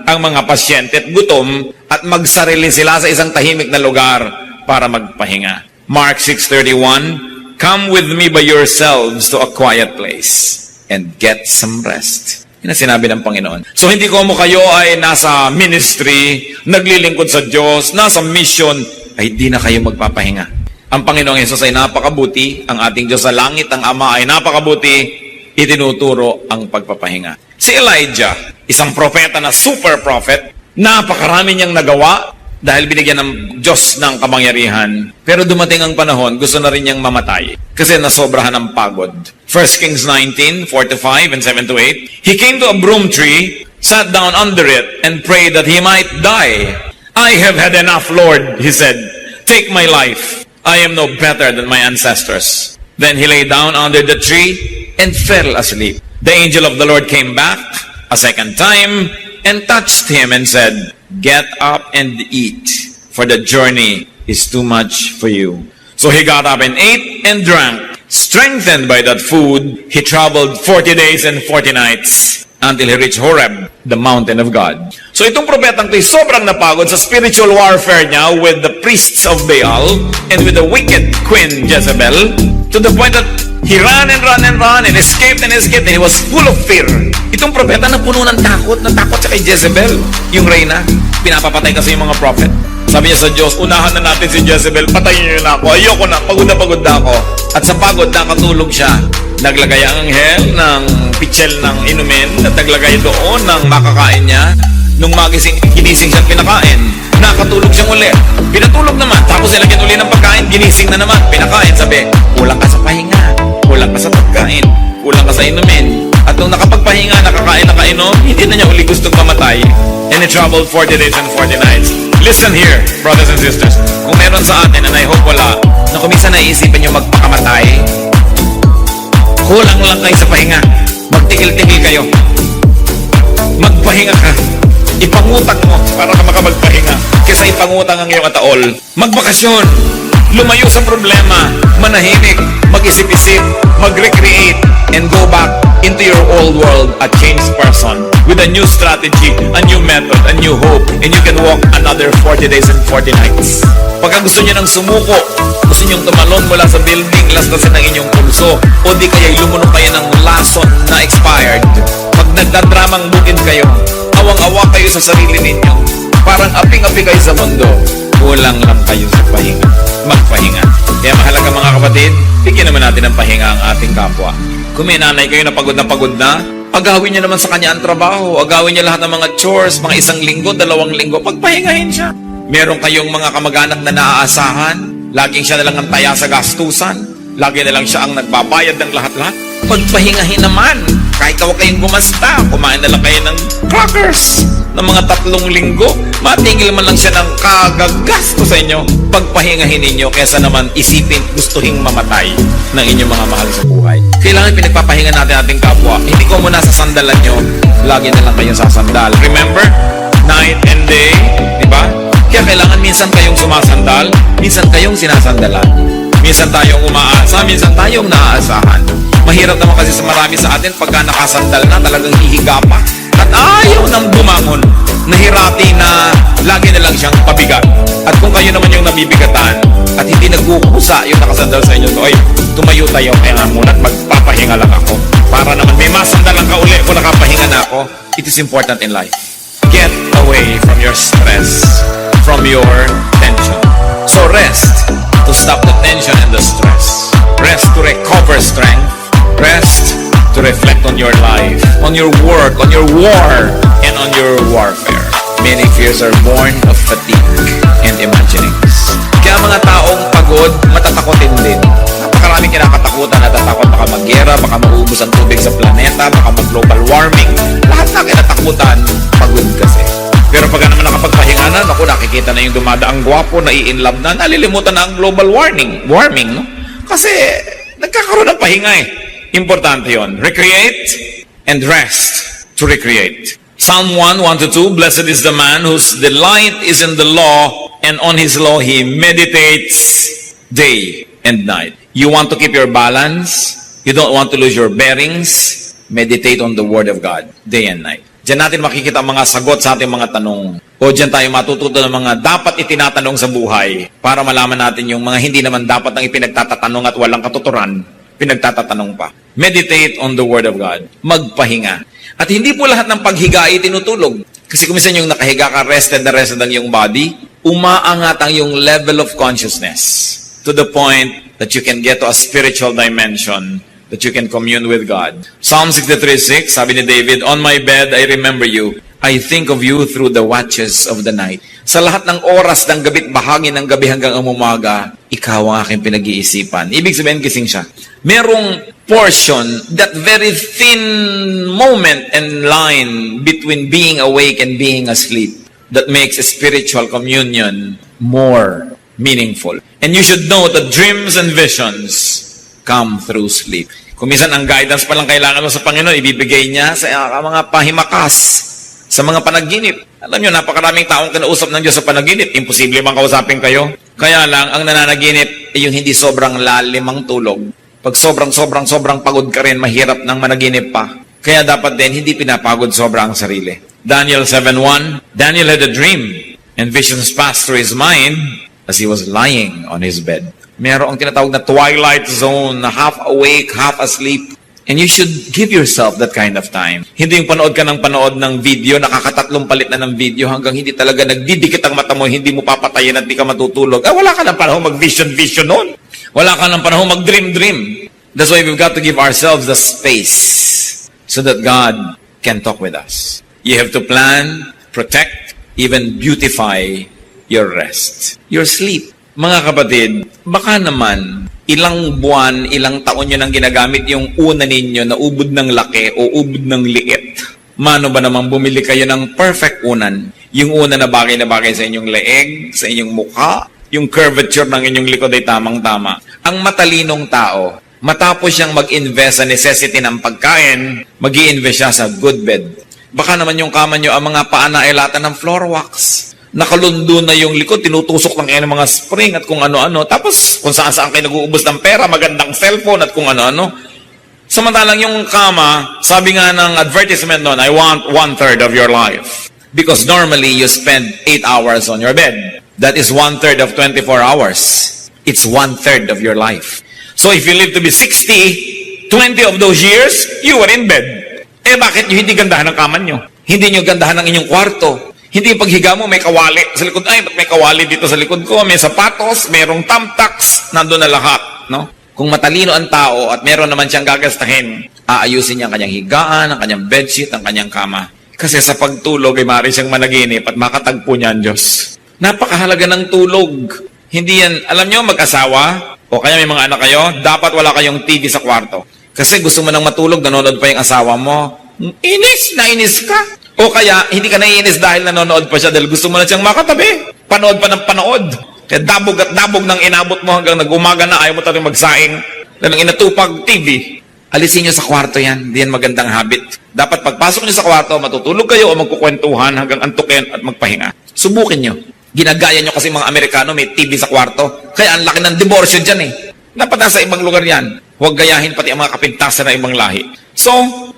Speaker 1: ang mga pasyente at gutom at magsarili sila sa isang tahimik na lugar para magpahinga. Mark 6:31, come with me by yourselves to a quiet place and get some rest. Yan ang sinabi ng Panginoon. So hindi ko mo kayo ay nasa ministry, naglilingkod sa Diyos, nasa mission, ay di na kayo magpapahinga. Ang Panginoong Hesus ay napakabuti, ang ating Diyos sa langit, ang Ama ay napakabuti, itinuturo ang pagpapahinga. Si Elijah, isang propeta na super prophet, napakarami niyang nagawa dahil binigyan ng Diyos ng kapangyarihan. Pero dumating ang panahon, gusto na rin niyang mamatay kasi nasobrahan ng pagod. 1 Kings 19:4-5 and 7-8, he came to a broom tree, sat down under it, and prayed that he might die. I have had enough, Lord, he said. Take my life. I am no better than my ancestors. Then he lay down under the tree and fell asleep. The angel of the Lord came back a second time and touched him and said, get up and eat, for the journey is too much for you. So he got up and ate and drank. Strengthened by that food, he traveled 40 days and 40 nights until he reached Horeb, the mountain of God. So itong propetang ito sobrang napagod sa spiritual warfare niya with the priests of Baal and with the wicked queen Jezebel, to the point that he ran and ran and ran and escaped and escaped, and he was full of fear. Itong propeta na puno ng takot sa kay Jezebel, yung reyna. Pinapapatay kasi yung mga prophet. Sabi niya sa Diyos, unahan na natin si Jezebel, patayin niyo na ako, ayoko na, pagod na ako. At sa pagod, nakatulog siya. Naglagay ang anghel ng pitchel ng inumin at naglagay doon ng makakain niya. Nung magising, ginising siyang pinakain. Nakatulog siyang uli. Pinatulog naman, tapos nilagyan uli ng pagkain, ginising na naman, pinakain. Sabi, kulang ka sa pahinga, kulang ka sa pagkain, kulang ka sa inumin. At nung nakapagpahinga, nakakain, nakainom, hindi na niya uli gustong mamatay. And he traveled 40 days and 40 nights. Listen here, brothers and sisters. Kung meron sa atin, and I hope wala, na kung minsan naisipan niyo magpakamatay, kulang lang kayo sa pahinga. Magtigil-tigil kayo. Magpahinga ka. Ipangutang mo para ka makapagpahinga. Kesa ipangutang ang iyong ataol. Magbakasyon. Lumayo sa problema. Manahimik. Mag-isip-isip. Mag-recreate. And go back into your old world a changed person. With a new strategy, a new method, a new hope. And you can walk another 40 days and 40 nights. Pagka gusto nyo ng sumuko, gusto nyo tumalon mula sa building, lastasin ang inyong pulso, o di kaya lumunok kayo ng lason na expired. Pag nagdadramang bukid kayo, awang-awa kayo sa sarili ninyo, parang aping-api kayo sa mundo, kulang lang kayo sa pahinga. Magpahinga. Kaya mahalaga mga kapatid, bigyan naman natin ng pahinga ang ating kapwa. Kung may nanay kayo na pagod, agawin niya naman sa kanya ang trabaho, agawin niya lahat ng mga chores, mga 1 linggo, 2 linggo, pagpahingahin siya. Meron kayong mga kamag-anak na naaasahan, laging siya na lang ang taya sa gastusan, lagi na lang siya ang nagbabayad ng lahat-lahat. Pagpahingahin naman, kahit huwag kayong gumasta, kumain na lang kayo ng crackers. ng mga 3 linggo, matigil man lang siya ng kagagas sa inyo. Pagpahingahin ninyo kesa naman isipin gustuhing mamatay ng inyong mga mahal sa buhay. Kailangan pinagpapahinga natin ating kapwa. Hindi ko muna sasandalan nyo, lagi na lang kayong sasandal. Remember? Night and day, di ba? Kaya kailangan minsan kayong sumasandal, minsan kayong sinasandalan. Minsan tayong umaasa, minsan tayong naaasahan. Mahirap naman kasi sa marami sa atin pagka nakasandal na, talagang hihiga pa. At ayaw nang bumangon. Nahirati na lagi na lang siyang pabigat. At kung kayo naman yung nabibigatan at hindi nagkukusa yung nakasandal sa inyo, oy, tumayo tayo, kaya nga muna magpapahinga lang ako. Para naman may masandalan ka uli kung nakapahinga na ako. It is important in life. Get away from your stress, from your tension. So rest to stop the tension and the stress. Rest to recover strength. Rest to reflect on your life, on your work, on your war, and on your warfare. Many fears are born of fatigue and imaginings. Kaya mga taong pagod, matatakotin din. Napakaraming kinakatakutan, natatakot baka maggera, baka maubos ang tubig sa planeta, baka mag-global warming. Lahat na kinatakutan, pagod kasi. Pero pag naman nakapagpahinga na, naku, nakikita na yung dumadaang gwapo, nai-inlove na, nalilimutan na ang global warming, no? Kasi nagkakaroon ng pahinga eh. Importante yon. Recreate and rest to recreate. Psalm 1:1-2, Blessed is the man whose delight is in the law, and on his law he meditates day and night. You want to keep your balance? You don't want to lose your bearings? Meditate on the Word of God day and night. Diyan natin makikita ang mga sagot sa ating mga tanong. O diyan tayo matututo ng mga dapat itinatanong sa buhay para malaman natin yung mga hindi naman dapat ang ipinagtatatanong at walang katuturan, pinagtatatanong pa. Meditate on the Word of God. Magpahinga. At hindi po lahat ng paghiga ay tinutulog. Kasi kung minsan yung nakahiga ka, rested na ang iyong body, umaangat ang yung level of consciousness to the point that you can get to a spiritual dimension that you can commune with God. Psalm 63:6, sabi ni David, On my bed I remember you. I think of you through the watches of the night. Sa lahat ng oras ng gabi't bahagi ng gabi hanggang ang umaga, ikaw ang aking pinag-iisipan. Ibig sabihin kising siya. Merong portion, that very thin moment and line between being awake and being asleep that makes a spiritual communion more meaningful. And you should know that dreams and visions come through sleep. Kung minsan ang guidance pa lang kailangan mo sa Panginoon, ibibigay niya sa mga pahimakas, sa mga panaginip. Alam nyo, napakaraming taong kinausap ng Diyos sa panaginip. Imposible bang kausapin kayo? Kaya lang, ang nananaginip ay yung hindi sobrang lalim ang tulog. Pag sobrang pagod ka rin, mahirap nang managinip pa. Kaya dapat din, hindi pinapagod sobra ang sarili. Daniel 7:1, Daniel had a dream, and visions passed through his mind as he was lying on his bed. Merong tinatawag na twilight zone, na half awake, half asleep. And you should give yourself that kind of time. Hindi yung panood ka ng panood ng video, nakakatatlong palit na ng video hanggang hindi talaga nagdidikit ang mata mo, hindi mo papatayin at di ka matutulog. Wala ka ng panahon mag-vision noon. Wala ka ng panahon mag-dream. That's why we've got to give ourselves the space so that God can talk with us. You have to plan, protect, even beautify your rest, your sleep. Mga kapatid, baka naman ilang buwan, ilang taon nyo nang ginagamit yung una ninyo na ubod ng laki o ubod ng liit. Mano ba naman bumili kayo ng perfect unan? Yung una na bagay sa inyong leeg, sa inyong mukha, yung curvature ng inyong likod ay tamang-tama. Ang matalinong tao, matapos siyang mag-invest sa necessity ng pagkain, mag-i-invest siya sa good bed. Baka naman yung kama nyo, ang mga paa na ay lata ng floor wax. Nakalundo na yung likod, tinutusok lang kayo ng mga spring at kung ano-ano. Tapos, kung saan-saan kayo nag-uubos ng pera, magandang cellphone at kung ano-ano. Samantalang yung kama, sabi nga ng advertisement noon, I want 1/3 of your life. Because normally, you spend 8 hours on your bed. That is 1/3 of 24 hours. It's 1/3 of your life. So if you live to be 60, 20 of those years, you were in bed. Bakit nyo hindi gandahan ang kama nyo? Hindi nyo gandahan ang inyong kwarto? Hindi yung paghiga mo, may kawali sa likod. Ay, ba't may kawali dito sa likod ko? May sapatos, merong thumbtacks, nandun na lahat, no? Kung matalino ang tao at meron naman siyang gagastahin, aayusin niya ang kanyang higaan, ang kanyang bedsheet, ang kanyang kama. Kasi sa pagtulog ay maaari siyang managinip at makatagpo niya ang Diyos. Napakahalaga ng tulog. Hindi yan, alam nyo, mag-asawa, o kaya may mga anak kayo, dapat wala kayong TV sa kwarto. Kasi gusto mo nang matulog, nanonood pa yung asawa mo. Inis na inis ka. O O kaya, hindi ka naiinis dahil nanonood pa siya dahil gusto mo na siyang makatabi. Panood pa ng panood. Kaya dabog at dabog nang inabot mo hanggang nag-umaga na ayaw mo talagang magsaing. Dahil ang inatupag TV. Alisin nyo sa kwarto yan. Hindi yan magandang habit. Dapat pagpasok nyo sa kwarto, matutulog kayo o magkukwentuhan hanggang antukin at magpahinga. Subukin nyo. Ginagaya nyo kasi mga Amerikano may TV sa kwarto. Kaya ang laki ng diborsyo dyan eh. Dapat nasa ibang lugar yan. Huwag gayahin pati ang mga kapintasan na ibang lahi. So,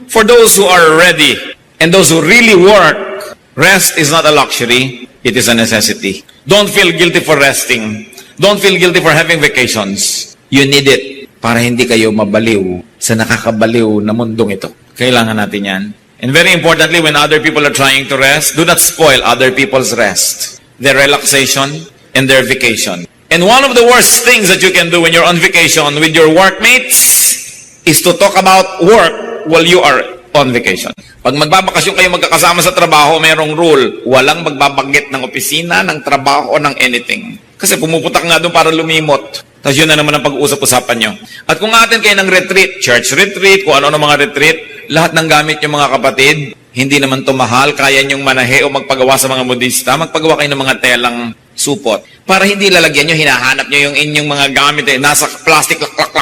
Speaker 1: for those who are ready and those who really work, rest is not a luxury, it is a necessity. Don't feel guilty for resting. Don't feel guilty for having vacations. You need it para hindi kayo mabaliw sa nakakabaliw na mundong ito. Kailangan natin yan. And very importantly, when other people are trying to rest, do not spoil other people's rest, their relaxation, and their vacation. And one of the worst things that you can do when you're on vacation with your workmates is to talk about work while you are on vacation. Pag magbabakasyon kayo magkakasama sa trabaho, mayroong rule. Walang magbabanggit ng opisina, ng trabaho, o ng anything. Kasi pumuputak nga doon para lumimot. Tapos yun na naman ang pag-uusap-usapan nyo. At kung atin kayo ng retreat, church retreat, kung ano-ano mga retreat, lahat ng gamit yung mga kapatid, hindi naman to mahal, kaya nyong manahe o magpagawa sa mga modista, magpagawa kayo ng mga telang supot. Para hindi lalagyan nyo, hinahanap nyo yung inyong mga gamit, nasa plastic, klak.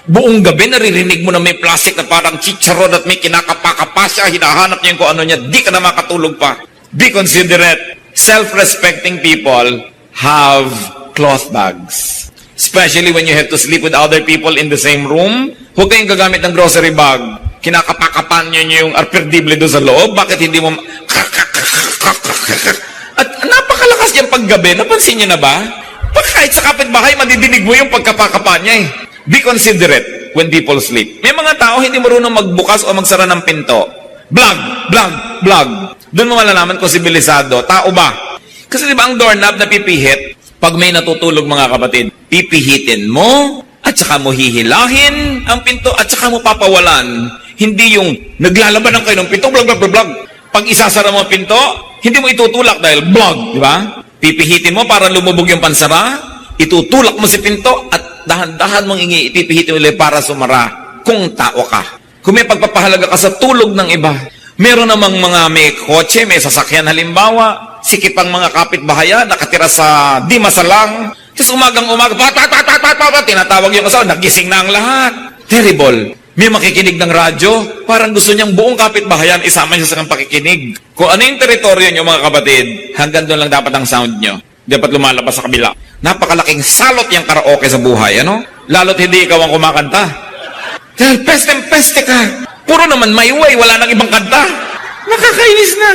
Speaker 1: Buong gabi, naririnig mo na may plastic na parang chicharon at may kinakapa-kapa siya, hinahanap nyo yung kung ano niya, di ka na makatulog pa. Be considerate. Self-respecting people have cloth bags. Especially when you have to sleep with other people in the same room. Huwag kayong gagamit ng grocery bag. Kinakapakapan nyo yung arperdible doon sa loob. Bakit hindi mo... At napakalakas niyang paggabi. Napansin niyo na ba? Kahit sa kapitbahay, madidinig mo yung pagkapakapa niya eh. Be considerate when people sleep. May mga tao hindi marunong magbukas o magsara ng pinto. Blag. Doon mo malalaman kung sibilisado. Tao ba? Kasi di ba ang doorknob na pipihit, pag may natutulog mga kapatid, pipihitin mo, at saka mo hihilahin ang pinto, at saka mo papawalan. Hindi yung naglalaban kayo ng pinto, blag. Pag isasara mo ang pinto, hindi mo itutulak dahil blag, di ba? Pipihitin mo para lumubog yung pansara, itutulak mo si pinto, at dahan-dahan mong ipipihitin ulit para sumara kung tao ka. Kung may pagpapahalaga ka sa tulog ng iba, meron namang mga may kotse, may sasakyan halimbawa, sikip ang mga kapitbahayan, nakatira sa di masalang, tapos umagang-umaga, tinatawag yung asawa, nagising na ang lahat. Terrible. May makikinig ng radyo, parang gusto niyang buong kapitbahayan isama niya sa kang pakikinig. Kung ano yung teritoryo niyo mga kapatid, hanggang doon lang dapat ang sound niyo. Dapat lumalabas sa kabila. Napakalaking salot yung karaoke sa buhay, ano? Lalo't hindi ikaw ang kumakanta. Dahil peste ka. Puro naman my way, wala nang ibang kanta. Nakakainis na.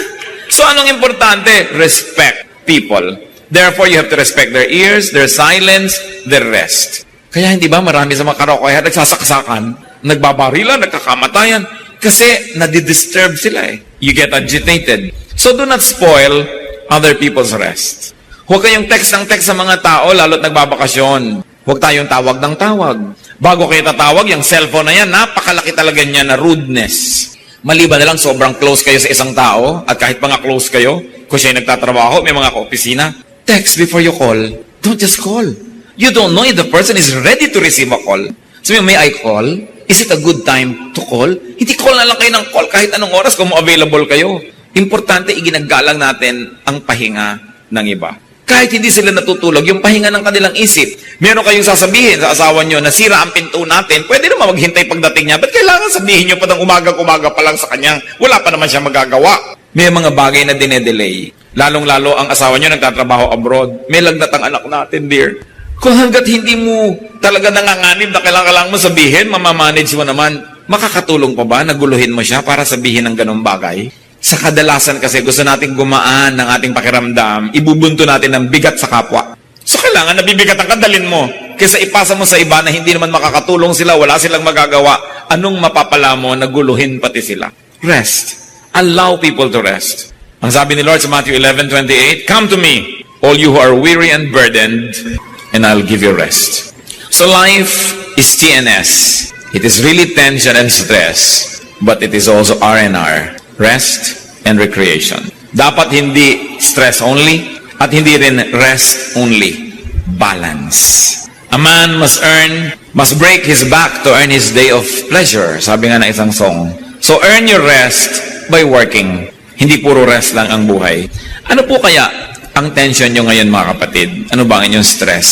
Speaker 1: So anong importante? Respect people. Therefore, you have to respect their ears, their silence, their rest. Kaya hindi ba marami sa mga karaoke nagsasaksakan, nagbabarilan, nagkakamatayan, kasi nadidisturb sila eh. You get agitated. So do not spoil other people's rest. Huwag kayong text ng text sa mga tao, lalo't nagbabakasyon. Huwag tayong tawag ng tawag. Bago kayo tatawag, yung cellphone na yan, napakalaki talaga niya na rudeness. Maliban na lang sobrang close kayo sa isang tao, at kahit mga close kayo, kung siya'y nagtatrabaho, may mga kaopisina, text before you call. Don't just call. You don't know if the person is ready to receive a call. Sabi mo, may I call? Is it a good time to call? Hindi call na lang kayo ng call kahit anong oras kung available kayo. Importante, iginagalang natin ang pahinga ng iba. Kahit hindi sila natutulog, yung pahinga ng kanilang isip. Meron kayong sasabihin sa asawa nyo, nasira ang pinto natin, pwede naman maghintay pagdating niya. Ba't kailangan sabihin nyo pa ng umaga-umaga pa lang sa kanya? Wala pa naman siya magagawa. May mga bagay na dinedelay. Lalong-lalo ang asawa nyo nagtatrabaho abroad. May lagnat ang anak natin, dear. Kung hanggat hindi mo talaga nanganganib na kailangan mo sabihin, mamamanage mo naman, makakatulong pa ba? Naguluhin mo siya para sabihin ng ganong bagay? Sa kadalasan kasi gusto nating gumaan ng ating pakiramdam, ibubunto natin ng bigat sa kapwa. So kailangan nabibigatan ka, dalin mo. Kaysa ipasa mo sa iba na hindi naman makakatulong sila, wala silang magagawa, anong mapapala mo, naguluhin pati sila? Rest. Allow people to rest. Ang sabi ni Lord sa Matthew 11:28, "Come to me, all you who are weary and burdened, and I'll give you rest." So life is TNS. It is really tension and stress, but it is also R&R. Rest and recreation. Dapat hindi stress only at hindi rin rest only. Balance. A man must break his back to earn his day of pleasure. Sabi nga na isang song. So earn your rest by working. Hindi puro rest lang ang buhay. Ano po kaya ang tension nyo ngayon mga kapatid? Ano ba ang inyong stress?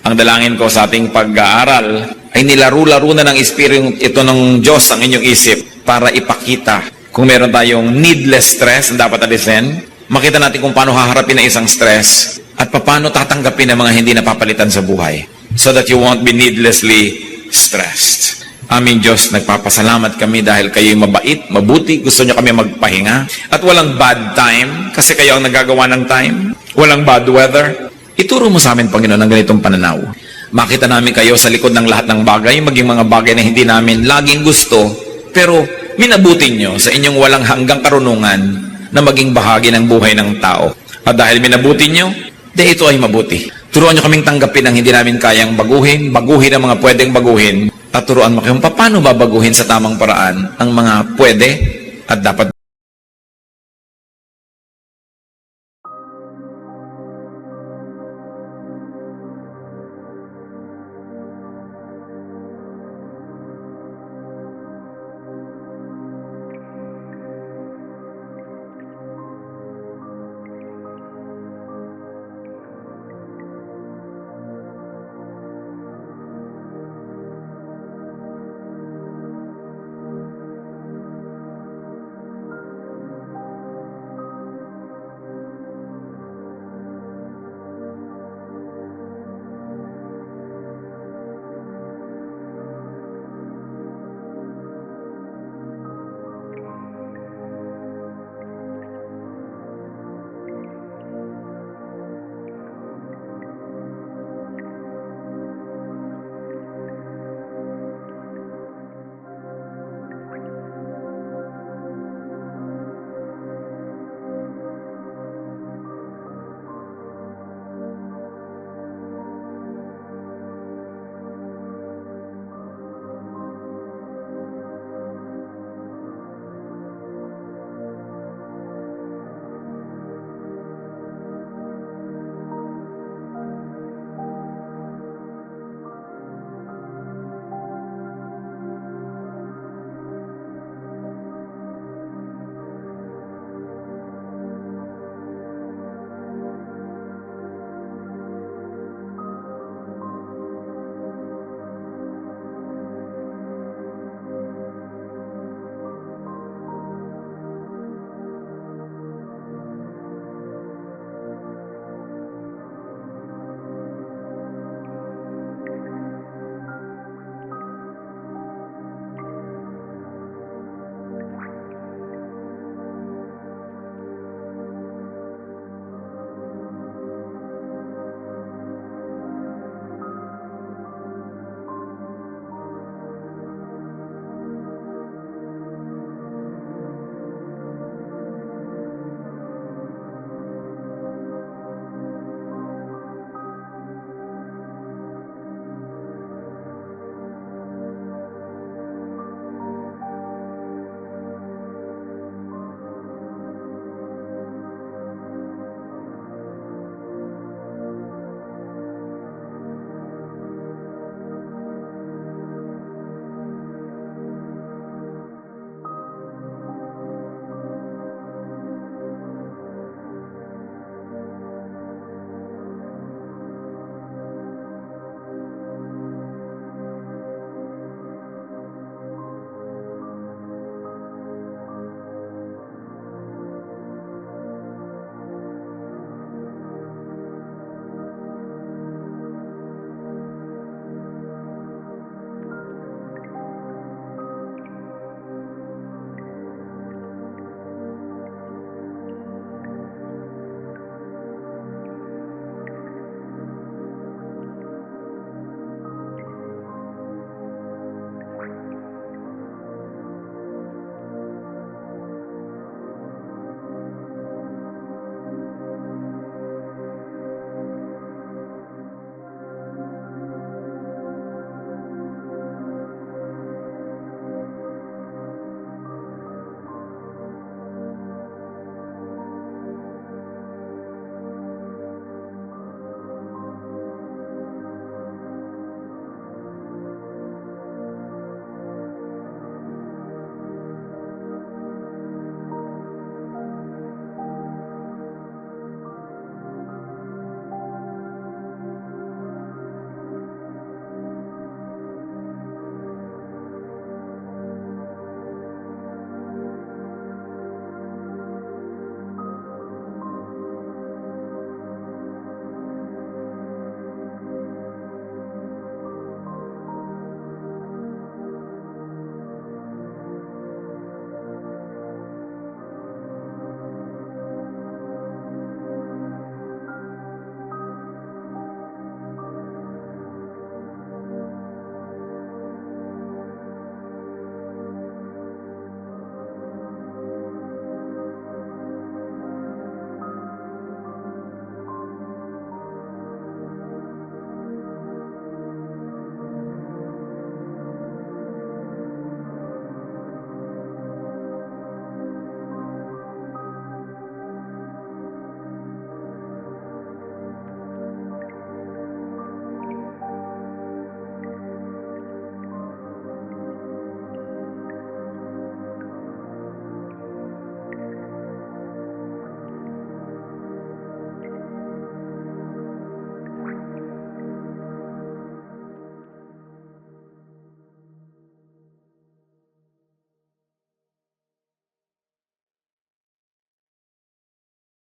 Speaker 1: Ang dalangin ko sa ating pag-aaral ay nilaro-laro na ng Espiritu ito ng Diyos ang inyong isip para ipakita kung meron tayong needless stress na dapat alisin, makita natin kung paano haharapin ang isang stress at paano tatanggapin ang mga hindi napapalitan sa buhay so that you won't be needlessly stressed. Aming Diyos, nagpapasalamat kami dahil kayo'y mabait, mabuti, gusto nyo kami magpahinga at walang bad time kasi kayo ang nagagawa ng time. Walang bad weather. Ituro mo sa amin, Panginoon, ang ganitong pananaw. Makita namin kayo sa likod ng lahat ng bagay, maging mga bagay na hindi namin laging gusto, pero minabutin nyo sa inyong walang hanggang karunungan na maging bahagi ng buhay ng tao. At dahil minabutin nyo, ito ay mabuti. Turuan nyo kaming tanggapin ang hindi namin kayang baguhin ang mga pwedeng baguhin, at turuan mo kayong paano babaguhin sa tamang paraan ang mga pwede at dapat